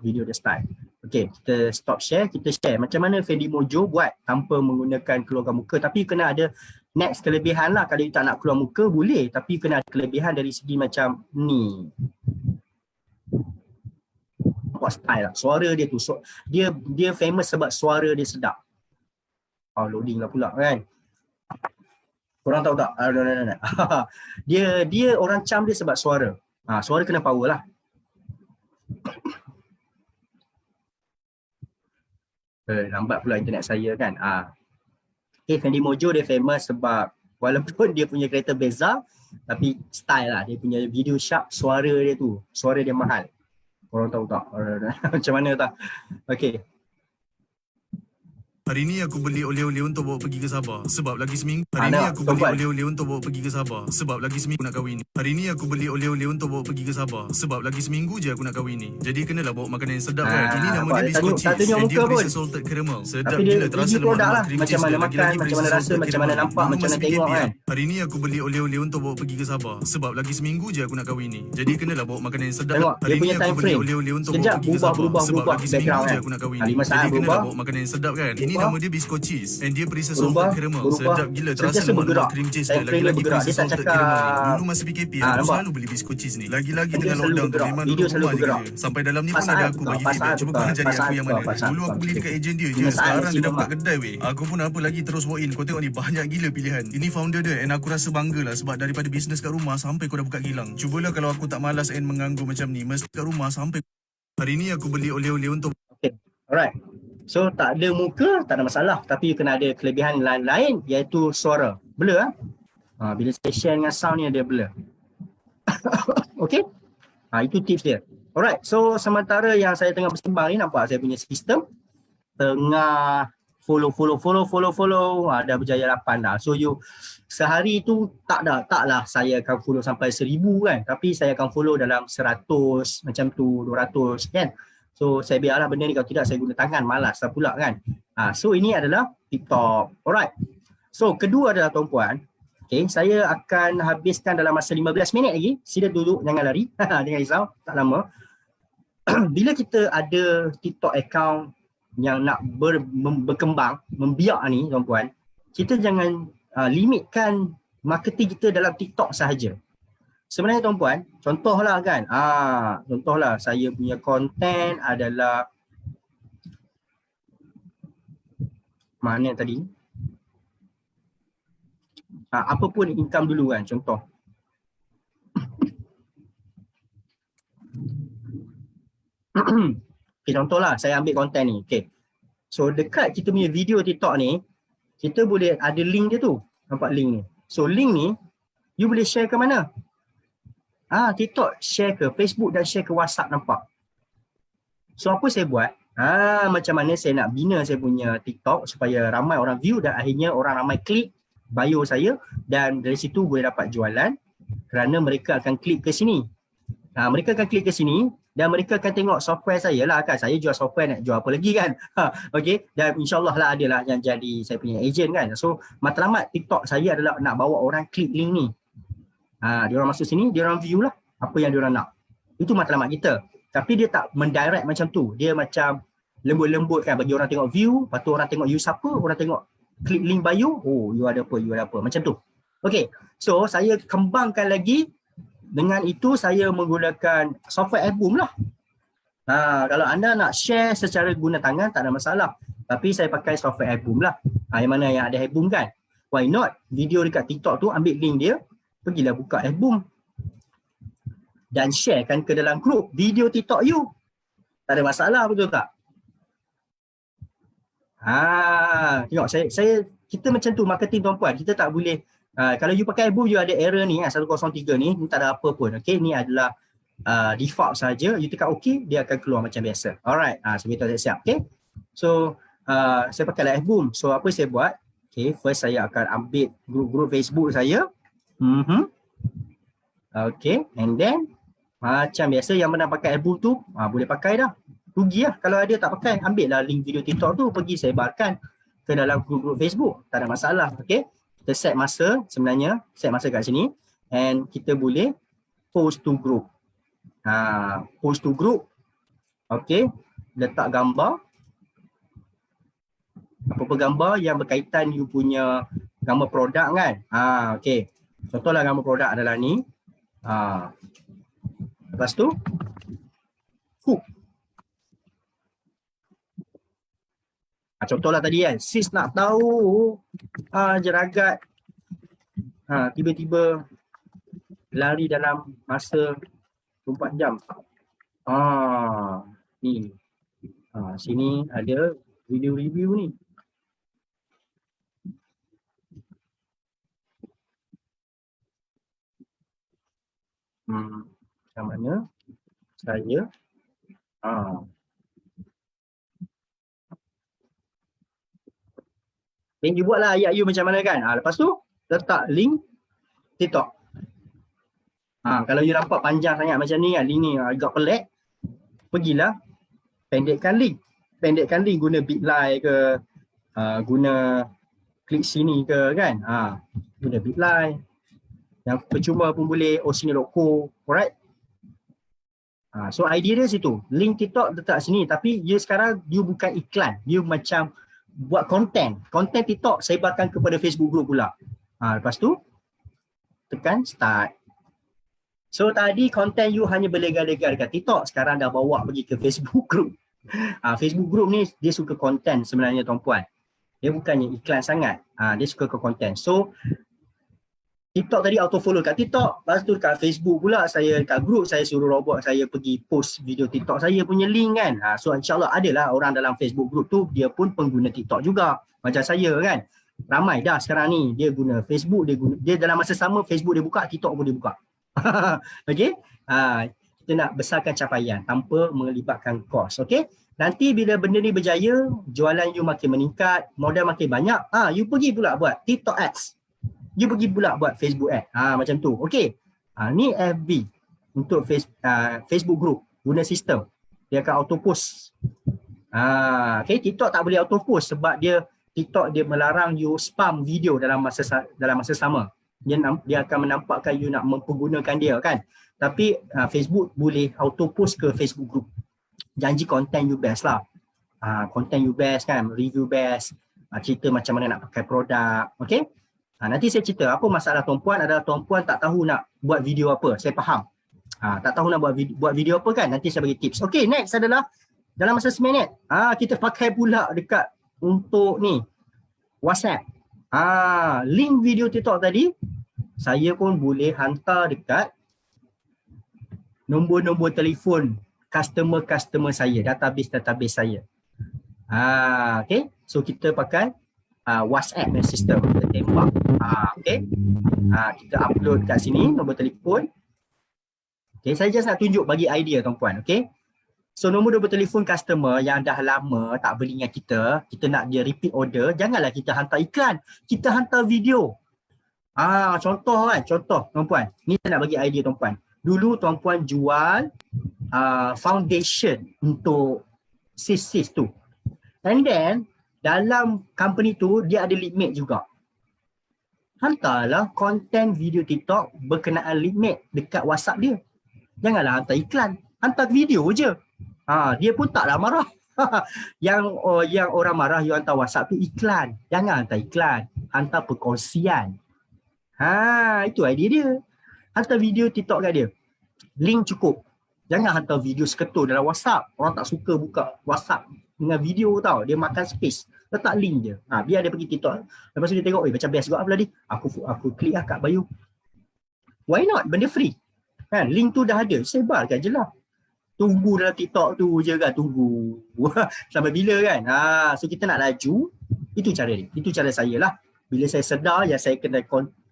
Video dia style. Okay, kita stop share. Kita share macam mana Fendi Mojo buat tanpa menggunakan keluarkan muka. Tapi kena ada next kelebihan lah. Kalau you tak nak keluar muka boleh. Tapi kena ada kelebihan dari segi macam ni. Nampak style lah. Suara dia tu. Dia famous sebab suara dia sedap. Loading lah pula kan. Korang tahu tak? Dia orang cam dia sebab suara. Suara kena power lah. Lambat pula internet saya kan. Okay, Fendi Mojo dia famous sebab walaupun dia punya kereta beza, tapi style lah. Dia punya video sharp, suara dia mahal. Korang tahu tak? Macam mana tak? Okay. Hari ni aku beli oleh-oleh untuk bawa pergi ke Sabah sebab lagi seminggu. Hari ni aku beli oleh-oleh untuk bawa pergi ke Sabah sebab lagi seminggu nak kahwin. Hari ni aku beli oleh-oleh untuk bawa pergi ke Sabah sebab lagi seminggu je aku nak kahwin ni. Jadi kenalah bawa makanan yang sedap kan. Ini nama dia biscuit cheese and dia berisi salted caramel. Sedap gila, terasa lemak cream cheese. Macam mana makan, macam mana rasa, macam mana nampak, macam mana tengok kan. Hari ni aku beli oleh-oleh untuk bawa pergi ke Sabah sebab lagi seminggu je aku nak kahwin ni. Jadi kenalah bawa makanan yang sedap. Hari ni aku beli oleh-oleh untuk bawa pergi ke Sabah sebab lagi seminggu je aku nak kahwin ni. Jadi kenalah bawa makanan yang sedap kan. Ini nama dia biscuit cheese and dia berisi salted caramel. Sedap gila, terasa lemak cream cheese dan lagi-lagi berisi salted caramel ni. Dulu masa PKP aku selalu beli biskuit cheese ni. Lagi-lagi tengah lockdown tu memang duduk rumah je. Sampai dalam ni pun ada aku bagi feedback. Cuba korang cari aku yang mana. Dulu aku beli dekat ejen dia je. Sekarang dia dah buka kedai weh. Aku pun apa lagi terus walk in. Kau tengok ni banyak gila pilihan. Ini founder dia and aku rasa bangga lah sebab daripada bisnes kat rumah sampai kau dah buka kilang. Cubalah kalau aku tak malas and menganggur macam ni. Mesti kat rumah sampai. Hari ni aku beli oleh-oleh untuk. Okay, alright. So tak ada muka, tak ada masalah. Tapi kena ada kelebihan lain-lain iaitu suara. Blur bila saya share dengan sound ni dia blur. Okay. Itu tips dia. Alright. So sementara yang saya tengah bersembang ni, nampak saya punya sistem tengah follow. Dah berjaya 8 dah. So you sehari tu taklah saya akan follow sampai 1000 kan. Tapi saya akan follow dalam 100 macam tu, 200 kan. So saya biarlah benda ni, kalau tidak saya guna tangan, malas lah pula kan. So ini adalah TikTok. Alright. So kedua adalah tuan-puan. Okay, saya akan habiskan dalam masa 15 minit lagi. Sila duduk, jangan lari. Jangan risau, tak lama. Bila kita ada TikTok account yang nak berkembang, membiak ni tuan-puan, kita jangan limitkan marketing kita dalam TikTok sahaja. Sebenarnya tuan-puan, contohlah kan, contohlah saya punya konten adalah mana tadi? Apa pun income dulu kan, contoh. Okay, contohlah saya ambil konten ni. Okay. So dekat kita punya video TikTok ni, kita boleh ada link dia tu. Nampak link ni. So link ni, you boleh share ke mana? TikTok share ke Facebook dan share ke WhatsApp, nampak. So apa saya buat? Macam mana saya nak bina saya punya TikTok supaya ramai orang view dan akhirnya orang ramai klik bio saya dan dari situ boleh dapat jualan kerana mereka akan klik ke sini. Mereka akan klik ke sini dan mereka akan tengok software saya lah kan. Saya jual software, nak jual apa lagi kan. Okay, dan insyaAllah lah adalah yang jadi saya punya agent kan. So matlamat TikTok saya adalah nak bawa orang klik link ni. Dia orang masuk sini, dia orang view lah apa yang dia orang nak. Itu matlamat kita. Tapi dia tak mendirect macam tu. Dia macam lembut-lembut kan, bagi orang tengok view, lepas tu orang tengok you siapa, orang tengok klik link bio, you ada apa, macam tu. Okay, so saya kembangkan lagi. Dengan itu saya menggunakan software Airboom lah. Kalau anda nak share secara guna tangan tak ada masalah. Tapi saya pakai software Airboom lah. Yang mana yang ada Airboom kan. Why not? Video dekat TikTok tu ambil link dia, pergilah buka Airboom dan sharekan ke dalam grup video TikTok you. Tak ada masalah, betul tak? Tengok kita macam tu marketing tuan-puan. Kita tak boleh kalau you pakai Airboom, you ada error ni 103 ni tak ada apa pun. Okay, ni adalah default saja. You tekan OK, dia akan keluar macam biasa. Alright, so kita dah siap. Okay, so saya pakai Airboom. So apa saya buat? Okay, first saya akan ambil grup-grup Facebook saya. Okay, and then macam biasa yang pernah pakai album tu, boleh pakai dah. Rugi lah kalau ada tak pakai. Ambil lah link video TikTok tu, pergi sebarkan ke dalam grup-grup Facebook. Tak ada masalah. Okay, kita set masa sebenarnya, set masa kat sini. And kita boleh post to group. Post to group. Okay, letak gambar. Apa-apa gambar yang berkaitan you punya gambar produk kan. Okay, contohlah gambar produk adalah ni. Lepas tu hook. Contohlah tadi kan, sis nak tahu jeragat tiba-tiba lari dalam masa 24 jam. Ni. Sini ada video review ni. Macam mana saya you buatlah ayat you macam mana kan. Lepas tu letak link TikTok. Kalau you nampak panjang sangat macam ni kan, link ni agak pelik, pergilah pendekkan link. Pendekkan link guna Bitly ke, guna klik sini ke kan. Guna Bitly. Yang percuma pun boleh, Osini.co, alright? So idea dia situ, link TikTok letak sini, tapi you sekarang you bukan iklan, you macam buat konten TikTok sebarkan kepada Facebook group pula. Lepas tu tekan start. So tadi konten you hanya berlegar-legar dekat TikTok, sekarang dah bawa pergi ke Facebook group. Facebook group ni dia suka konten sebenarnya tuan-puan. Dia bukannya iklan sangat. Dia suka ke konten. So TikTok tadi auto follow kat TikTok, lepas tu kat Facebook pula saya kat group saya suruh robot saya pergi post video TikTok saya punya link kan. So insyaAllah adalah orang dalam Facebook group tu dia pun pengguna TikTok juga macam saya kan. Ramai dah sekarang ni dia guna Facebook, dia dalam masa sama Facebook dia buka, TikTok pun dia buka. Okey. Kita nak besarkan capaian tanpa melibatkan kos. Okey. Nanti bila benda ni berjaya, jualan you makin meningkat, modal makin banyak, you pergi pula buat TikTok ads. You pergi pula buat Facebook ad. Macam tu. Okey. Ni FB untuk Facebook group guna sistem. Dia akan auto post. Okey, TikTok tak boleh auto post sebab TikTok dia melarang you spam video dalam masa sama. Dia akan menampakkan you nak mempergunakan dia kan. Tapi Facebook boleh auto post ke Facebook group. Janji content you best lah. Content you best kan, review best, cerita macam mana nak pakai produk. Okey. Nanti saya cerita apa masalah tuan-puan adalah tuan-puan tak tahu nak buat video apa. Saya faham. Tak tahu nak buat video apa kan. Nanti saya bagi tips. Okey, next adalah dalam masa seminit. Kita pakai pula dekat untuk ni WhatsApp. Link video TikTok tadi saya pun boleh hantar dekat nombor-nombor telefon customer saya, database saya. Okey. So kita pakai WhatsApp sistem, kita tembak. Okey. Kita upload kat sini nombor telefon. Okey, saya just nak tunjuk bagi idea tuan-puan, okey. So nombor telefon customer yang dah lama tak beli dengan kita nak dia repeat order, janganlah kita hantar iklan, kita hantar video. Contoh tuan-puan. Ni saya nak bagi idea tuan-puan. Dulu tuan-puan jual foundation untuk sis tu. And then dalam company tu dia ada lead mate juga. Hantarlah konten video TikTok berkenaan lead mate dekat WhatsApp dia. Janganlah hantar iklan, hantar video je. Dia pun taklah marah. yang orang marah you hantar WhatsApp tu iklan. Jangan hantar iklan, hantar perkongsian. Itu idea dia. Hantar video TikTok kat dia. Link cukup. Jangan hantar video seketul dalam WhatsApp. Orang tak suka buka WhatsApp dengan video tau, dia makan space. Letak link je. Biar dia pergi TikTok. Lepas tu dia tengok, macam best juga pula ni. Aku klik lah kat bio. Why not? Benda free. Kan? Link tu dah ada. Sebarkan je lah. Tunggu dalam TikTok tu je kan. Tunggu. Sampai bila kan? So kita nak laju. Itu cara dia. Itu cara saya lah. Bila saya sedar yang saya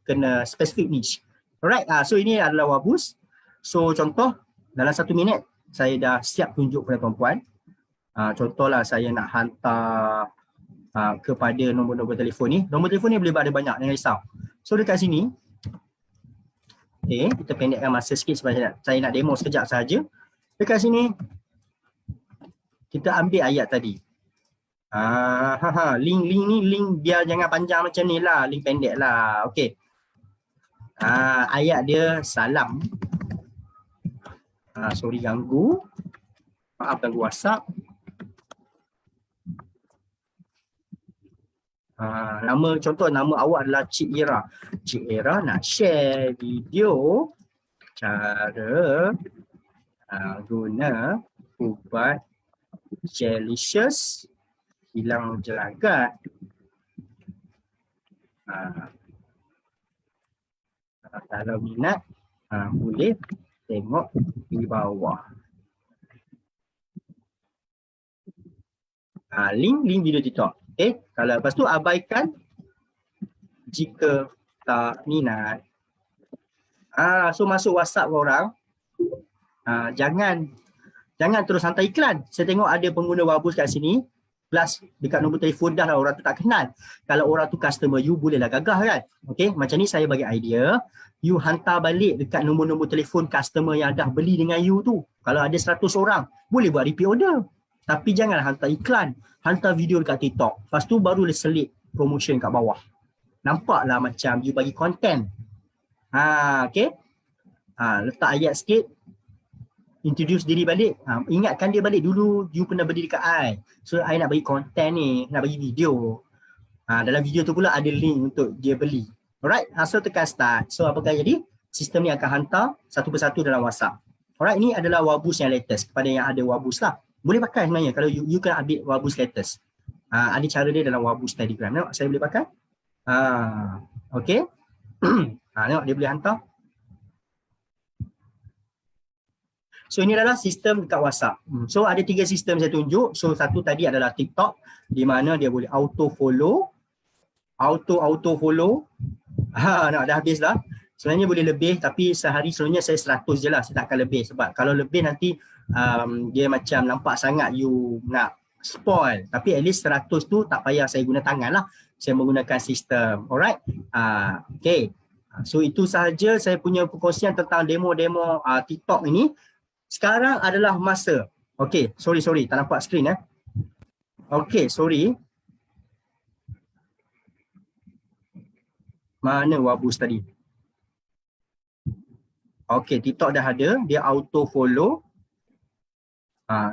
kena specific niche. Alright. So ini adalah Wabus. So contoh, dalam 1 minit saya dah siap tunjuk kepada tuan-puan. Contohlah saya nak hantar kepada nombor-nombor telefon ni. Nombor telefon ni boleh ada banyak, jangan risau. So dekat sini, okay, kita pendekkan masa sikit sebab saya nak demo sekejap saja. Dekat sini, kita ambil ayat tadi. Link ni link biar jangan panjang macam ni lah, link pendek lah. Okay. Ayat dia salam. Sorry ganggu. Maaf ganggu WhatsApp. Nama contoh nama awak adalah Cik Ira. Cik Ira nak share video cara guna ubat Gelicious hilang jelagat. Kalau minat boleh tengok di bawah. Link video TikTok. Okay, kalau lepas tu abaikan jika tak minat. So masuk WhatsApp korang. Jangan terus hantar iklan. Saya tengok ada pengguna Wabus kat sini. Plus dekat nombor telefon dah lah orang tu tak kenal. Kalau orang tu customer you bolehlah gagah kan. Okay, macam ni saya bagi idea. You hantar balik dekat nombor-nombor telefon customer yang dah beli dengan you tu. Kalau ada 100 orang, boleh buat repeat order. Tapi jangan hantar iklan. Hantar video dekat TikTok. Lepas tu baru selit promotion kat bawah. Nampaklah macam you bagi konten. Okay. Letak ayat sikit. Introduce diri balik. Ingatkan dia balik dulu you pernah berdiri dekat I. So I nak bagi konten ni. Nak bagi video. Dalam video tu pula ada link untuk dia beli. Alright. So tekan start. So apakah jadi? Sistem ni akan hantar satu persatu dalam WhatsApp. Alright. Ini adalah Wabus yang latest. Kepada yang ada Wabus lah. Boleh pakai sebenarnya kalau you kena update Wabus latest. Ada cara dia dalam Wabus Telegram. Tengok saya boleh pakai. Okay. Tengok dia boleh hantar. So ini adalah sistem dekat WhatsApp. So ada 3 sistem saya tunjuk. So satu tadi adalah TikTok di mana dia boleh auto follow. Auto follow. Dah habis dah. Sebenarnya boleh lebih tapi sehari sebenarnya saya 100 je lah. Saya takkan lebih sebab kalau lebih nanti dia macam nampak sangat you nak spoil. Tapi at least 100 tu tak payah saya guna tangan lah. Saya menggunakan sistem. Alright. Okay. So itu sahaja saya punya perkongsian tentang demo-demo TikTok ini. Sekarang adalah masa. Okay. Sorry. Tak nampak skrin Okay. Sorry. Mana Wabus tadi? Okay, TikTok dah ada, dia auto follow.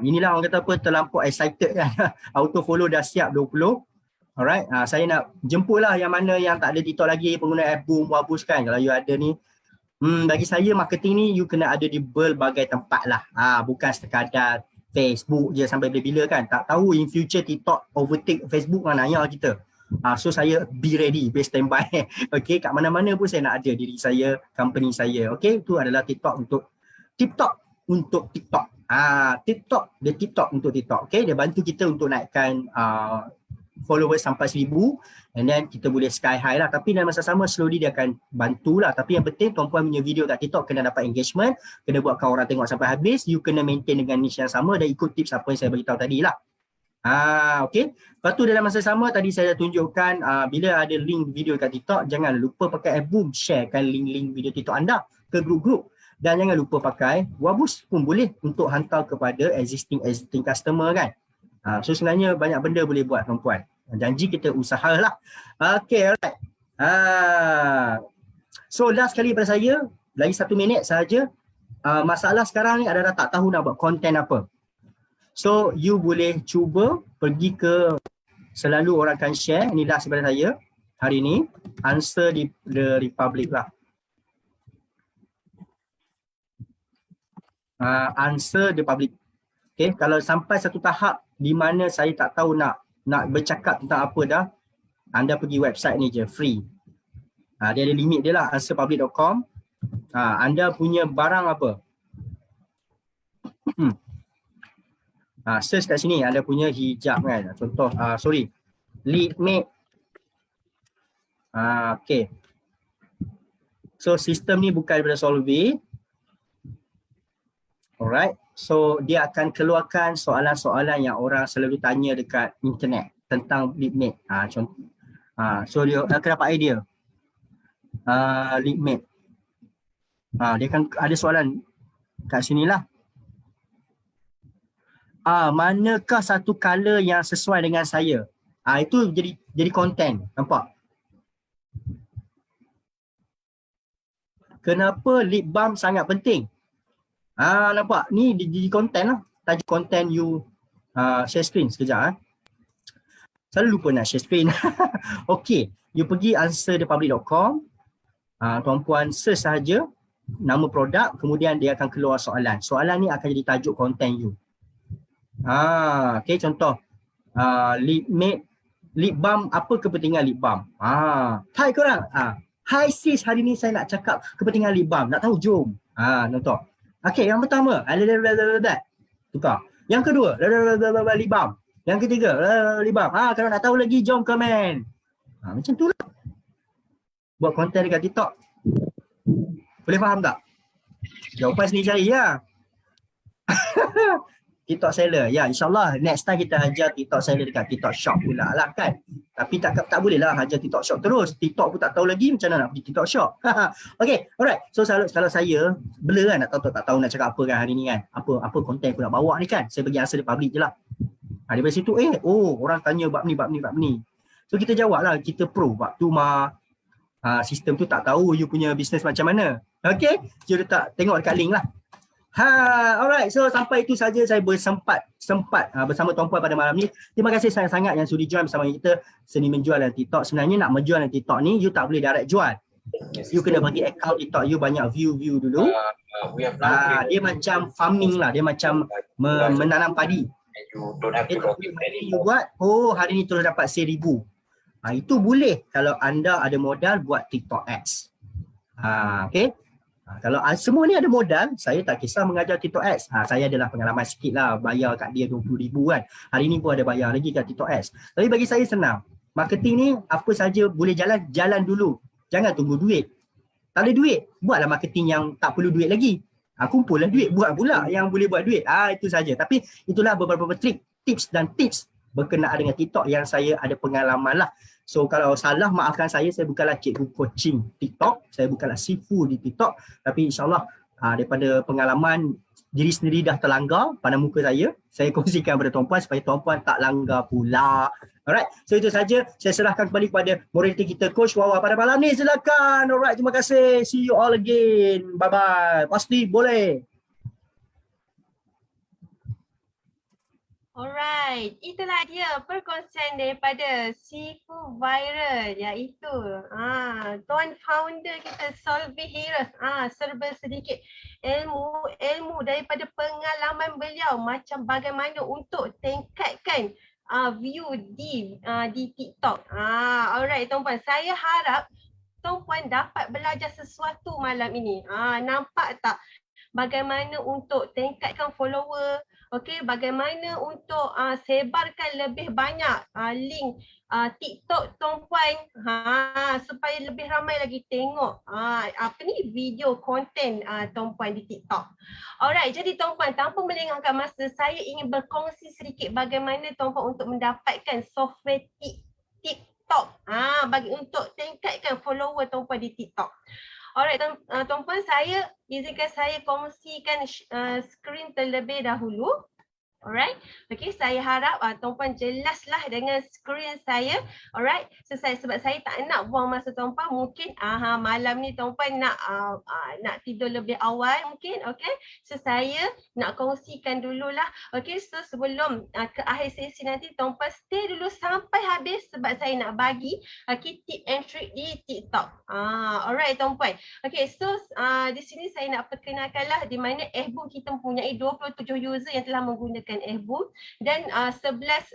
Inilah orang kata apa, terlampau excited kan. Auto follow dah siap 20. Alright, saya nak jemput lah yang mana yang tak ada TikTok lagi, pengguna app Boom, Wabus kan. Kalau you ada ni, bagi saya marketing ni you kena ada di berbagai tempat lah. Bukan sekadar Facebook je sampai bila-bila kan. Tak tahu in future TikTok overtake Facebook mana nanya kita. So saya be ready, be standby. Okay, kat mana-mana pun saya nak ada diri saya, company saya. Okay, itu adalah TikTok untuk TikTok. TikTok untuk TikTok. Okay, dia bantu kita untuk naikkan followers sampai 1000 and then kita boleh sky high lah. Tapi dalam masa sama slowly dia akan bantulah. Tapi yang penting tuan-puan punya video kat TikTok kena dapat engagement, kena buatkan orang tengok sampai habis, you kena maintain dengan niche yang sama dan ikut tips apa yang saya beritahu tadi lah. Okay. Lepas tu dalam masa sama tadi saya dah tunjukkan bila ada link video kat TikTok, jangan lupa pakai app Boom, sharekan link-link video TikTok anda ke grup-grup. Dan jangan lupa pakai Wabus pun boleh untuk hantar kepada existing customer kan. So sebenarnya banyak benda boleh buat tuan-puan. Janji kita usahalah. Okay, alright. So last kali pada saya, lagi 1 minit sahaja. Masalah sekarang ni adalah tak tahu nak buat konten apa. So you boleh cuba pergi ke selalu orang akan share. Ini last daripada saya hari ni. Answer the Republic lah. Answer the Public. Okay, kalau sampai satu tahap di mana saya tak tahu nak bercakap tentang apa dah, anda pergi website ni je, free. Dia ada limit dia lah, answerpublic.com. Anda punya barang apa? Search kat sini, anda punya hijab kan. Contoh, lead mate. Okay. So sistem ni bukan daripada Solvay. Alright. So dia akan keluarkan soalan-soalan yang orang selalu tanya dekat internet. tentang LeadMate. Contoh. So dia akan dapat idea. LeadMate. Dia kan ada soalan kat sinilah. Manakah satu color yang sesuai dengan saya? Itu jadi konten. Nampak? Kenapa lip balm sangat penting? Nampak? Ni jadi konten lah. Tajuk konten you share screen sekejap. Selalu lupa nak share screen. Okay. You pergi answerthepublic.com. Tuan-puan search sahaja nama produk, kemudian dia akan keluar soalan. Soalan ni akan jadi tajuk konten you. Okay, contoh. LeadMate. Lip balm, apa kepentingan lip balm? Hai korang. Hai sis, hari ni saya nak cakap kepentingan lip balm. Nak tahu? Jom. Contoh. Okay, yang pertama. Tukar. Yang kedua. Lip balm. Yang ketiga. Lip balm. Kalau nak tahu lagi, jom komen. Macam tu lah. Buat konten dekat TikTok. Boleh faham tak? Jawapan sendiri cari lah. TikTok seller. Ya, insyaAllah next time kita ajar TikTok seller dekat TikTok shop pula lah kan. Tapi tak boleh lah ajar TikTok shop terus. TikTok pun tak tahu lagi macam mana nak pergi TikTok shop. Okay, alright. So kalau saya blur kan, tak tahu nak cakap apa kan hari ni kan. Apa konten aku nak bawa ni kan. Saya bagi answer di public je lah. Daripada situ orang tanya bab ni. So kita jawab lah, kita pro. Waktu sistem tu tak tahu you punya bisnes macam mana. Okay, you letak tengok dekat link lah. Alright, so sampai itu saja saya bersempat bersama tuan-puan pada malam ni. Terima kasih sangat-sangat yang sudi join bersama kita seni menjual dalam TikTok. Sebenarnya nak menjual dalam TikTok ni, you tak boleh direct jual. You kena bagi account TikTok you banyak view dulu. Dia macam farming lah, dia macam menanam padi. You buat, hari ni terus dapat 1,000. Itu boleh kalau anda ada modal buat TikTok ads. Okay. Kalau semua ni ada modal, saya tak kisah mengajar TikTok ads. Saya adalah pengalaman sikit lah, bayar kat dia 20,000 kan. Hari ni pun ada bayar lagi kat TikTok ads. Tapi bagi saya senang. Marketing ni apa saja boleh jalan dulu. Jangan tunggu duit. Tak ada duit, buatlah marketing yang tak perlu duit lagi. Kumpullah duit, buat pula yang boleh buat duit. Itu saja. Tapi itulah beberapa tips berkenaan dengan TikTok yang saya ada pengalaman lah. So kalau salah, maafkan saya bukanlah cikgu coaching TikTok, saya bukanlah sifu di TikTok, tapi insyaAllah daripada pengalaman diri sendiri dah terlanggar pada muka saya kongsikan kepada tuan-puan supaya tuan-puan tak langgar pula. Alright, so itu saja. Saya serahkan kembali kepada moderator kita, Coach Wawa pada malam ni. Silakan. Alright, terima kasih. See you all again. Bye-bye. Pasti boleh. Alright, itulah dia perkongsian daripada Sifu Viral, iaitu tuan founder kita Solvi Heroes. Serba sedikit ilmu daripada pengalaman beliau macam bagaimana untuk tingkatkan view di TikTok. Alright tuan-puan, saya harap tuan-puan dapat belajar sesuatu malam ini. Nampak tak bagaimana untuk tingkatkan follower, bagaimana untuk sebarkan lebih banyak link TikTok tuan-puan supaya lebih ramai lagi tengok video konten tuan-puan di TikTok. Alright, jadi tuan-puan, tanpa melengahkan masa, saya ingin berkongsi sedikit bagaimana tuan-puan untuk mendapatkan software TikTok bagi untuk tingkatkan follower tuan-puan di TikTok. Alright, tuan-puan, izinkan saya kongsikan skrin terlebih dahulu. Alright, saya harap tuan-puan jelaslah dengan skrin saya. Alright, sebab saya tak nak buang masa tuan-puan. Mungkin malam ni tuan-puan nak tidur lebih awal mungkin. So saya nak kongsikan dululah. So sebelum ke akhir sesi nanti, tuan-puan stay dulu sampai habis sebab saya nak bagi tip and trick di TikTok. Alright tuan-puan. So di sini saya nak perkenalkanlah di mana Ehboom kita mempunyai 27 user yang telah menggunakan Ehboom dan 11,000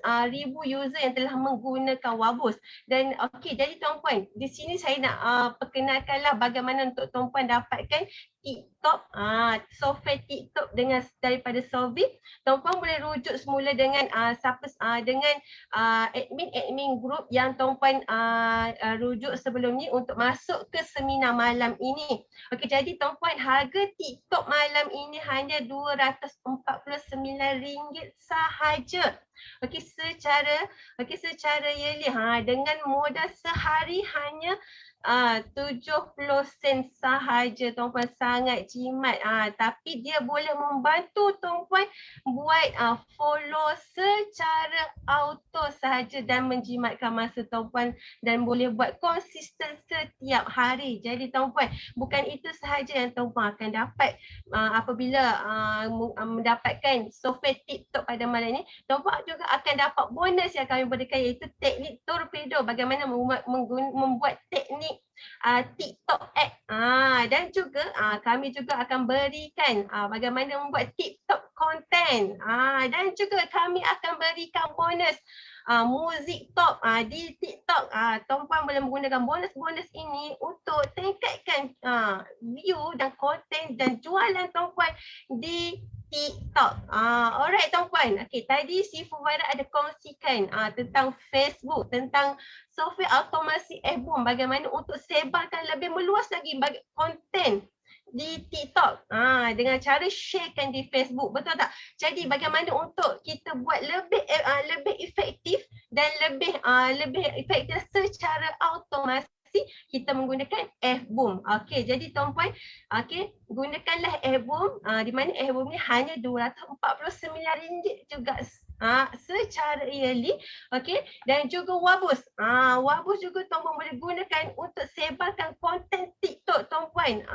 user yang telah menggunakan Wabus. Dan jadi tuan-puan, di sini saya nak perkenalkanlah bagaimana untuk tuan-puan dapatkan TikTok, software TikTok dengan daripada Solvi. Tuan-puan boleh rujuk semula dengan admin group yang tuan-puan rujuk sebelum ni untuk masuk ke seminar malam ini. Okey, jadi tuan-puan, harga TikTok malam ini hanya RM249 sahaja. Okey, secara yearly dengan modal sehari hanya 70 sen sahaja, tuan-puan, sangat jimat. Tapi dia boleh membantu tuan-puan buat follow secara auto sahaja dan menjimatkan masa tuan-puan dan boleh buat konsisten setiap hari. Jadi tuan-puan, bukan itu sahaja yang tuan-puan akan dapat apabila mendapatkan software TikTok pada malam ini. Tuan-puan juga akan dapat bonus yang kami berikan, iaitu teknik torpedo, bagaimana membuat teknik TikTok app. Dan juga kami juga akan berikan bagaimana membuat TikTok content. Dan juga kami akan berikan bonus muzik top di TikTok. Tuan-puan boleh menggunakan bonus-bonus ini untuk tingkatkan view dan konten dan jualan tuan-puan di TikTok. Alright tuan-puan. Okay, tadi si Fuwairah ada kongsikan tentang Facebook, tentang software automasi album, bagaimana untuk sebarkan lebih meluas lagi konten di TikTok dengan cara sharekan di Facebook, betul tak? Jadi bagaimana untuk kita buat lebih efektif dan lebih efektif secara automasi, kita menggunakan F-Boom. Okey, jadi tuan-puan, gunakanlah F-Boom, di mana F-Boom ni hanya RM249 juga secara yearly. Okey, dan juga Wabus. Wabus juga tuan-puan boleh gunakan untuk sebarkan konten TikTok tuan-puan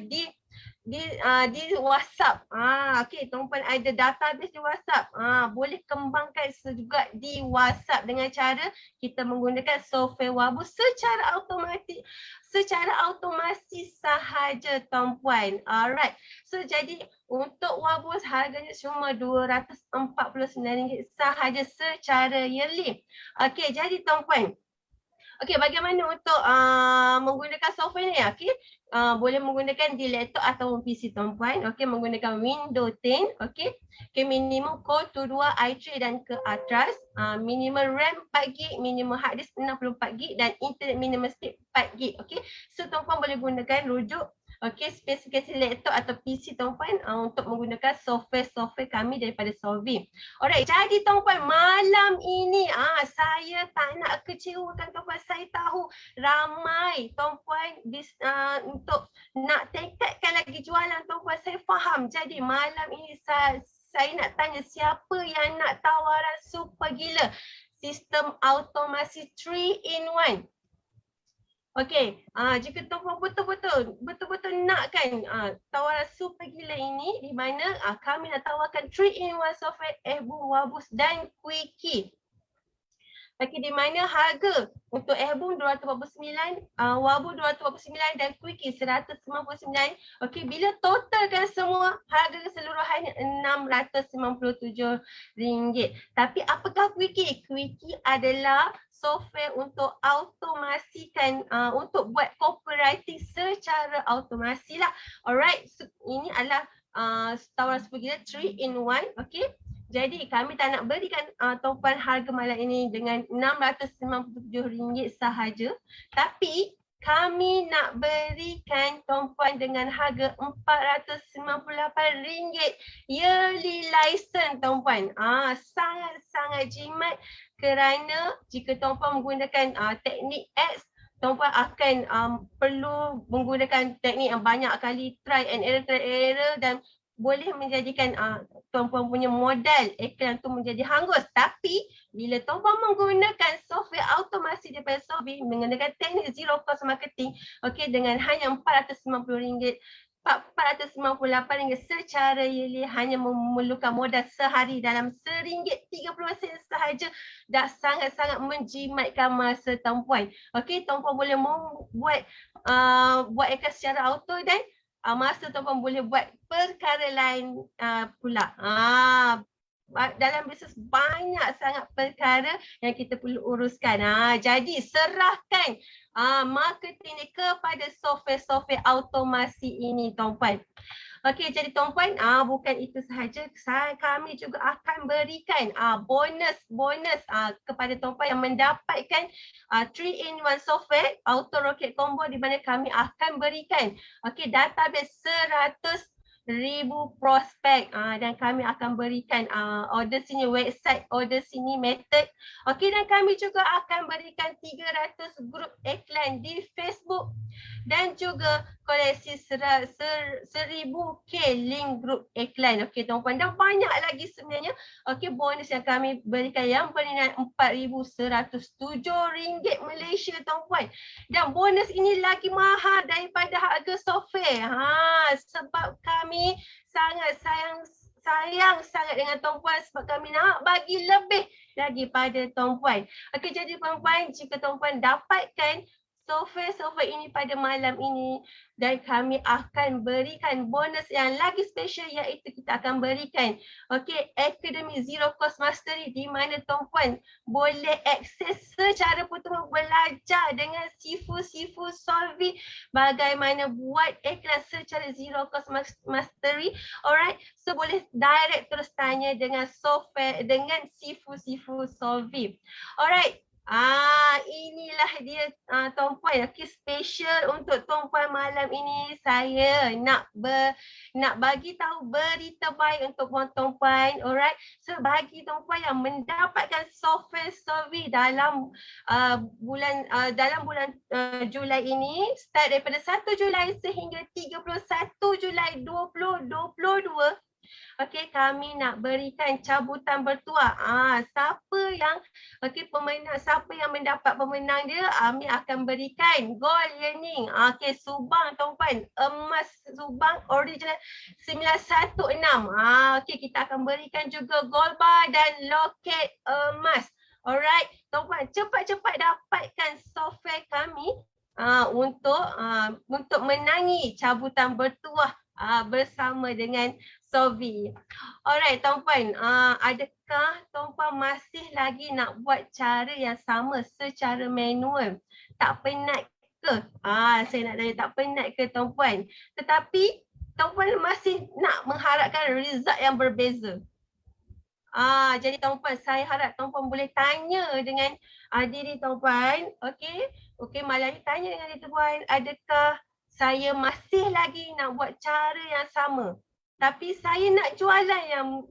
di WhatsApp. Okey, tuan-puan ada database di WhatsApp. Boleh kembangkan juga di WhatsApp dengan cara kita menggunakan software Wabus secara automasi sahaja tuan-puan. Alright. So jadi untuk Wabus harganya cuma RM249 sahaja secara yearly. Okey, jadi tuan-puan, okey, bagaimana untuk menggunakan software ni? Okey, boleh menggunakan di laptop atau PC tuan-puan. Okey, menggunakan Windows 10. Okey, minimum Core i2 i3 dan ke atas. Minimum RAM 4GB, minimum hard disk 64GB dan internet minimum speed 4GB. Okey, so tuan-puan boleh gunakan rujuk spesifikasi laptop atau PC tuan-puan untuk menggunakan software kami daripada Solvi. Alright, jadi tuan-puan, malam ini saya tak nak kecewakan tuan-puan. Saya tahu ramai tuan-puan untuk nak tingkatkan lagi jualan tuan-puan, saya faham. Jadi malam ini saya nak tanya, siapa yang nak tawaran super gila sistem automasi 3-in-1? Okey, jika tuan-puan betul-betul nakkan tawaran super gila ini, di mana kami nak tawarkan 3-in-1 software F-Boom, Wabus dan Quickie. Okey, di mana harga untuk F-Boom 249, Wabus 249 dan Quickie 199. Okey, bila totalkan semua, harga keseluruhannya RM697. Tapi apakah Quickie? Quickie adalah software untuk automasikan, untuk buat copywriting secara automasi lah. Alright, so, ini adalah tawaran super gila 3-in-1. Okey, jadi kami tak nak berikan tuan-puan harga malam ini dengan RM697 sahaja, tapi kami nak berikan tuan-puan dengan harga RM498 yearly license tuan-puan. Sangat-sangat jimat, kerana jika tuan-puan menggunakan teknik X, tuan-puan akan perlu menggunakan teknik yang banyak kali try and error dan boleh menjadikan tuan-puan punya modal iklan tu menjadi hangus. Tapi bila tuan-puan menggunakan software automasi daripada Solvi, menggunakan teknik zero cost marketing, okey, dengan hanya RM498 secara yearly, hanya memerlukan modal sehari dalam RM1.30 sahaja, dah sangat-sangat menjimatkan masa tuan-puan. Okey, tuan-puan boleh buat iklan secara auto dan masa tuan-puan boleh buat perkara lain pula. dalam bisnes banyak sangat perkara yang kita perlu uruskan. Jadi serahkan marketing ni kepada software-software automasi ini tuan-puan. Okey, jadi tuan-puan, bukan itu sahaja, kami juga akan berikan bonus kepada tuan-puan yang mendapatkan 3-in-1 software Auto Rocket Combo, di mana kami akan berikan database 100,000 prospek dan kami akan berikan order sini website, order sini method. Dan kami juga akan berikan 300 grup iklan di Facebook dan juga koleksi 1000K link grup iklan. Tuan-puan, dan banyak lagi sebenarnya bonus yang kami berikan yang bernilai RM4,107 Malaysia tuan-puan. Dan bonus ini lagi mahal daripada harga software. Sebab kami sangat sayang sangat dengan tuan-puan, sebab kami nak bagi lebih lagi pada tuan-puan. Jadi tuan-puan, jika tuan-puan dapatkan software ini pada malam ini, dan kami akan berikan bonus yang lagi special, iaitu kita akan berikan Academy Zero Cost Mastery, di mana tuan-puan boleh akses secara pertama belajar dengan Sifu Solvi bagaimana buat iklan secara Zero Cost Mastery. Alright, so boleh direct terus tanya dengan software, dengan Sifu Solvi. Alright. Inilah dia tuan-puan, special untuk tuan-puan malam ini. Saya nak bagi tahu berita baik untuk tuan-puan. Alright, so bagi tuan-puan yang mendapatkan software Solvi dalam bulan Julai ini, start daripada 1 Julai sehingga 31 Julai 2022. Kami nak berikan cabutan bertuah. Siapa yang siapa yang mendapat pemenang dia, kami akan berikan gold yearning. Subang tuan-puan, emas Subang original 916. Kita akan berikan juga gold bar dan loket emas. Alright, tuan-puan, cepat-cepat dapatkan software kami untuk menangi cabutan bertuah bersama dengan Solvi. Alright tuan-puan, adakah tuan-puan masih lagi nak buat cara yang sama secara manual? Tak penat ke? Saya nak tanya, tak penat ke tuan-puan? Tetapi tuan-puan masih nak mengharapkan result yang berbeza. Jadi tuan-puan, saya harap tuan-puan boleh tanya dengan diri tuan-puan. Okey, malam ni tanya dengan diri tuan-puan, adakah saya masih lagi nak buat cara yang sama, tapi saya nak jualan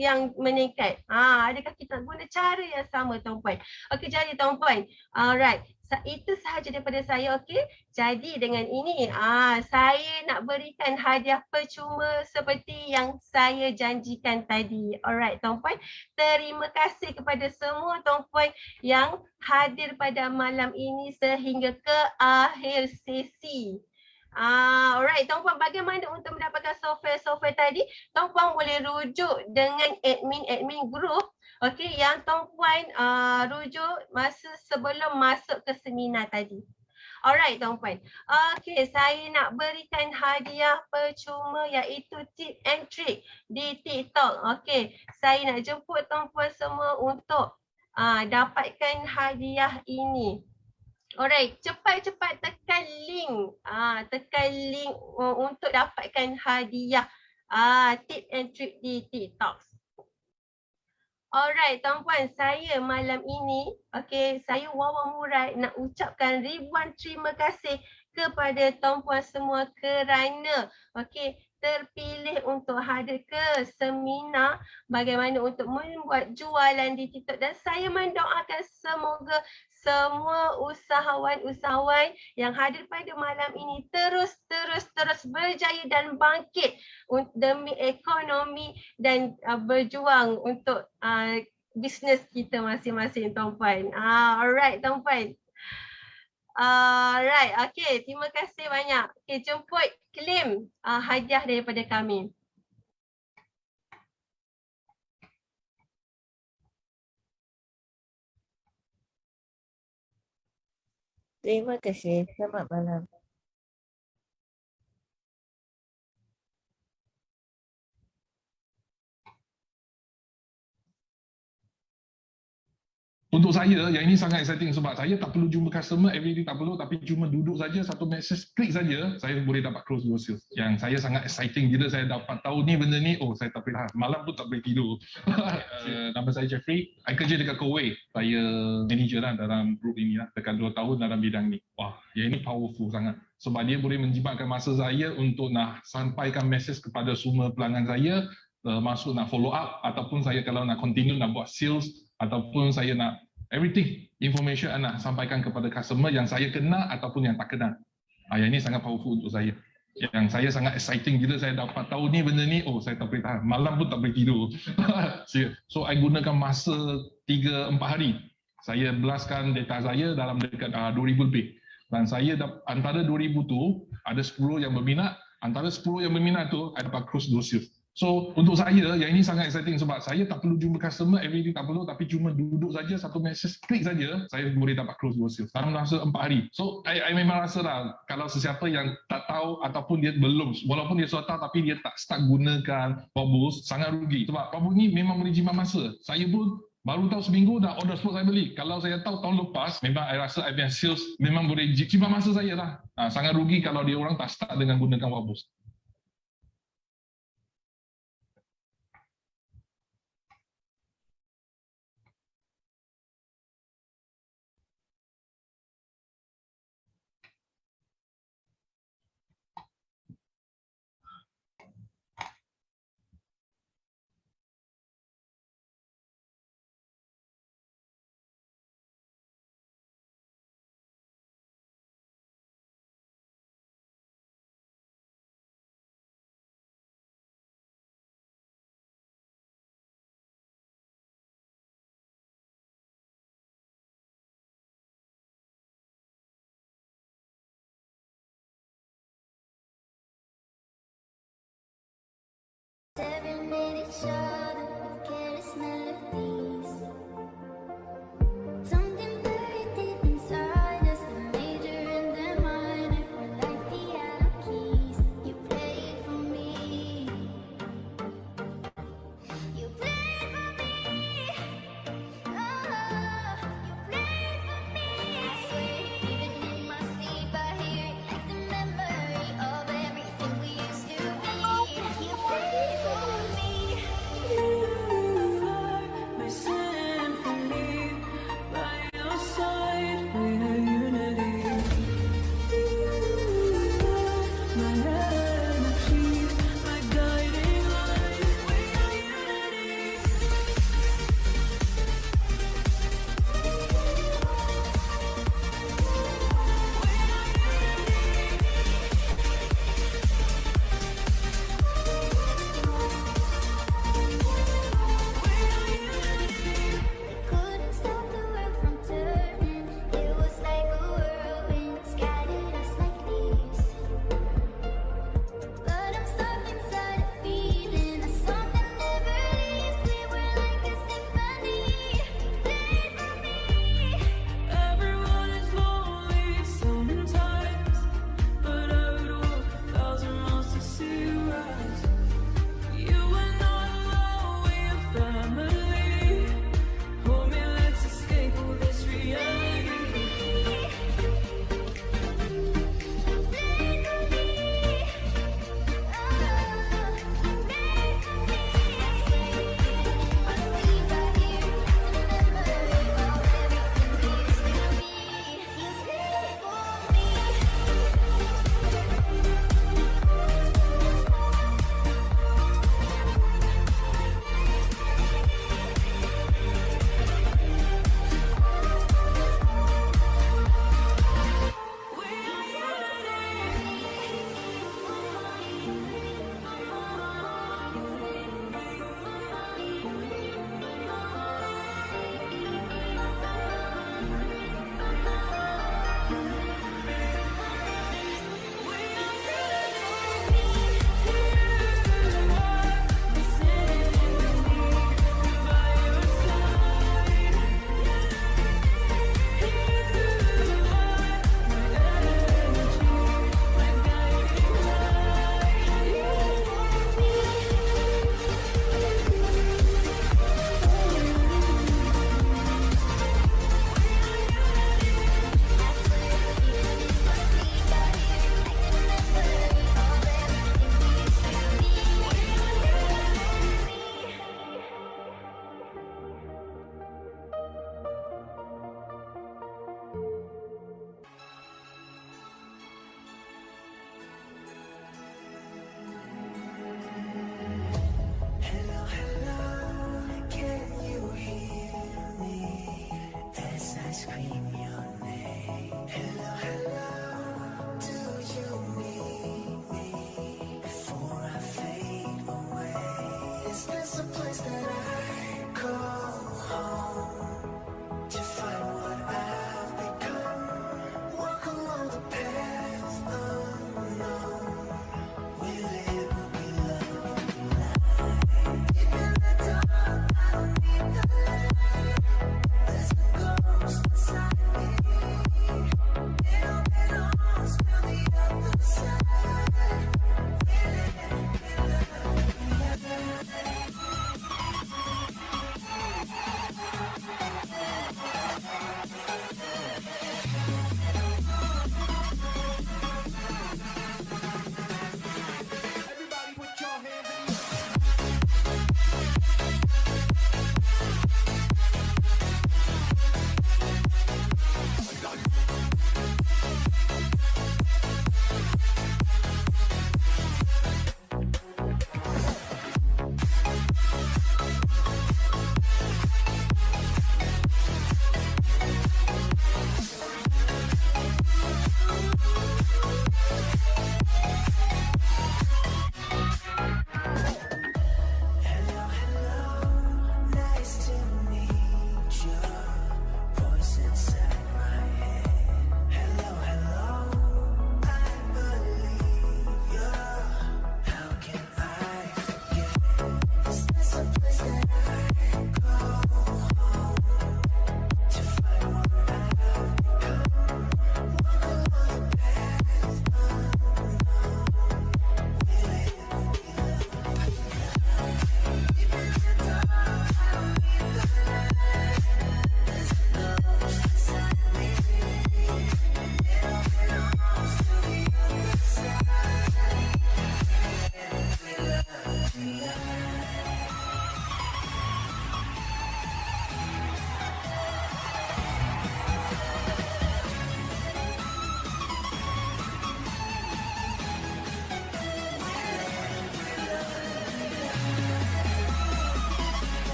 yang meningkat. Adakah kita guna cara yang sama tuan-puan? Jadi tuan-puan, alright, itu sahaja daripada saya. Jadi dengan ini saya nak berikan hadiah percuma seperti yang saya janjikan tadi. Alright tuan-puan, terima kasih kepada semua tuan-puan yang hadir pada malam ini sehingga ke akhir sesi. Alright tuan-puan, bagaimana untuk mendapatkan software tadi? Tuan-puan boleh rujuk dengan admin group yang tuan-puan rujuk masa sebelum masuk ke seminar tadi. Alright tuan-puan. Saya nak berikan hadiah percuma, iaitu tip and trick di TikTok. Saya nak jemput tuan-puan semua untuk dapatkan hadiah ini. Alright, cepat-cepat tekan link. Tekan link untuk dapatkan hadiah tip and trick di TikTok. Alright tuan-puan, saya malam ini, saya Wawa Murad nak ucapkan ribuan terima kasih kepada tuan-puan semua kerana terpilih untuk hadir ke seminar bagaimana untuk membuat jualan di TikTok, dan saya mendoakan semoga semua usahawan yang hadir pada malam ini terus berjaya dan bangkit demi ekonomi dan berjuang untuk bisnes kita masing-masing tuan-puan. Alright tuan-puan. Alright, terima kasih banyak. Jemput claim hadiah daripada kami. Terima kasih. Selamat malam. Untuk saya, yang ini sangat exciting sebab saya tak perlu jumpa customer everyday, tak perlu, tapi cuma duduk saja, satu message, klik saja, saya boleh dapat close 2 sales. Yang saya sangat exciting bila saya dapat tahu ni benda ni, oh saya tak boleh tahan, malam pun tak boleh tidur. Nama saya Jeffrey, saya kerja dekat Kuwait. Saya manager lah dalam group ini lah, dekat 2 tahun dalam bidang ni. Wah, yang ini powerful sangat. Sebab dia boleh menjimatkan masa saya untuk nak sampaikan message kepada semua pelanggan saya, masuk nak follow up, ataupun saya kalau nak continue nak buat sales, ataupun saya nak everything information nak sampaikan kepada customer yang saya kenal ataupun yang tak kenal. Yang ini sangat powerful untuk saya. Yang saya sangat exciting bila saya dapat tahu ni benda ni, oh saya tak boleh tahan, malam pun tak boleh tidur. So I gunakan masa 3-4 hari. Saya belaskan data saya dalam dekat 2,000 lebih. Dan saya antara 2,000 tu ada 10 yang berminat, antara 10 yang berminat tu I dapat close 2 sales. So untuk saya, yang ini sangat exciting sebab saya tak perlu jumpa customer everyday, tak perlu, tapi cuma duduk saja, satu message, klik saja, saya boleh dapat close 2 sales dalam masa 4 hari. So I memang rasa lah, kalau sesiapa yang tak tahu ataupun dia belum, walaupun dia sudah tahu tapi dia tak start gunakan Pawboost, sangat rugi. Sebab Pawboost ni memang boleh jimat masa. Saya pun baru tahu seminggu dah order spot saya beli. Kalau saya tahu tahun lepas, memang I rasa I punya sales memang boleh jimat masa saya lah. Sangat rugi kalau dia orang tak start dengan gunakan Pawboost. Every minute,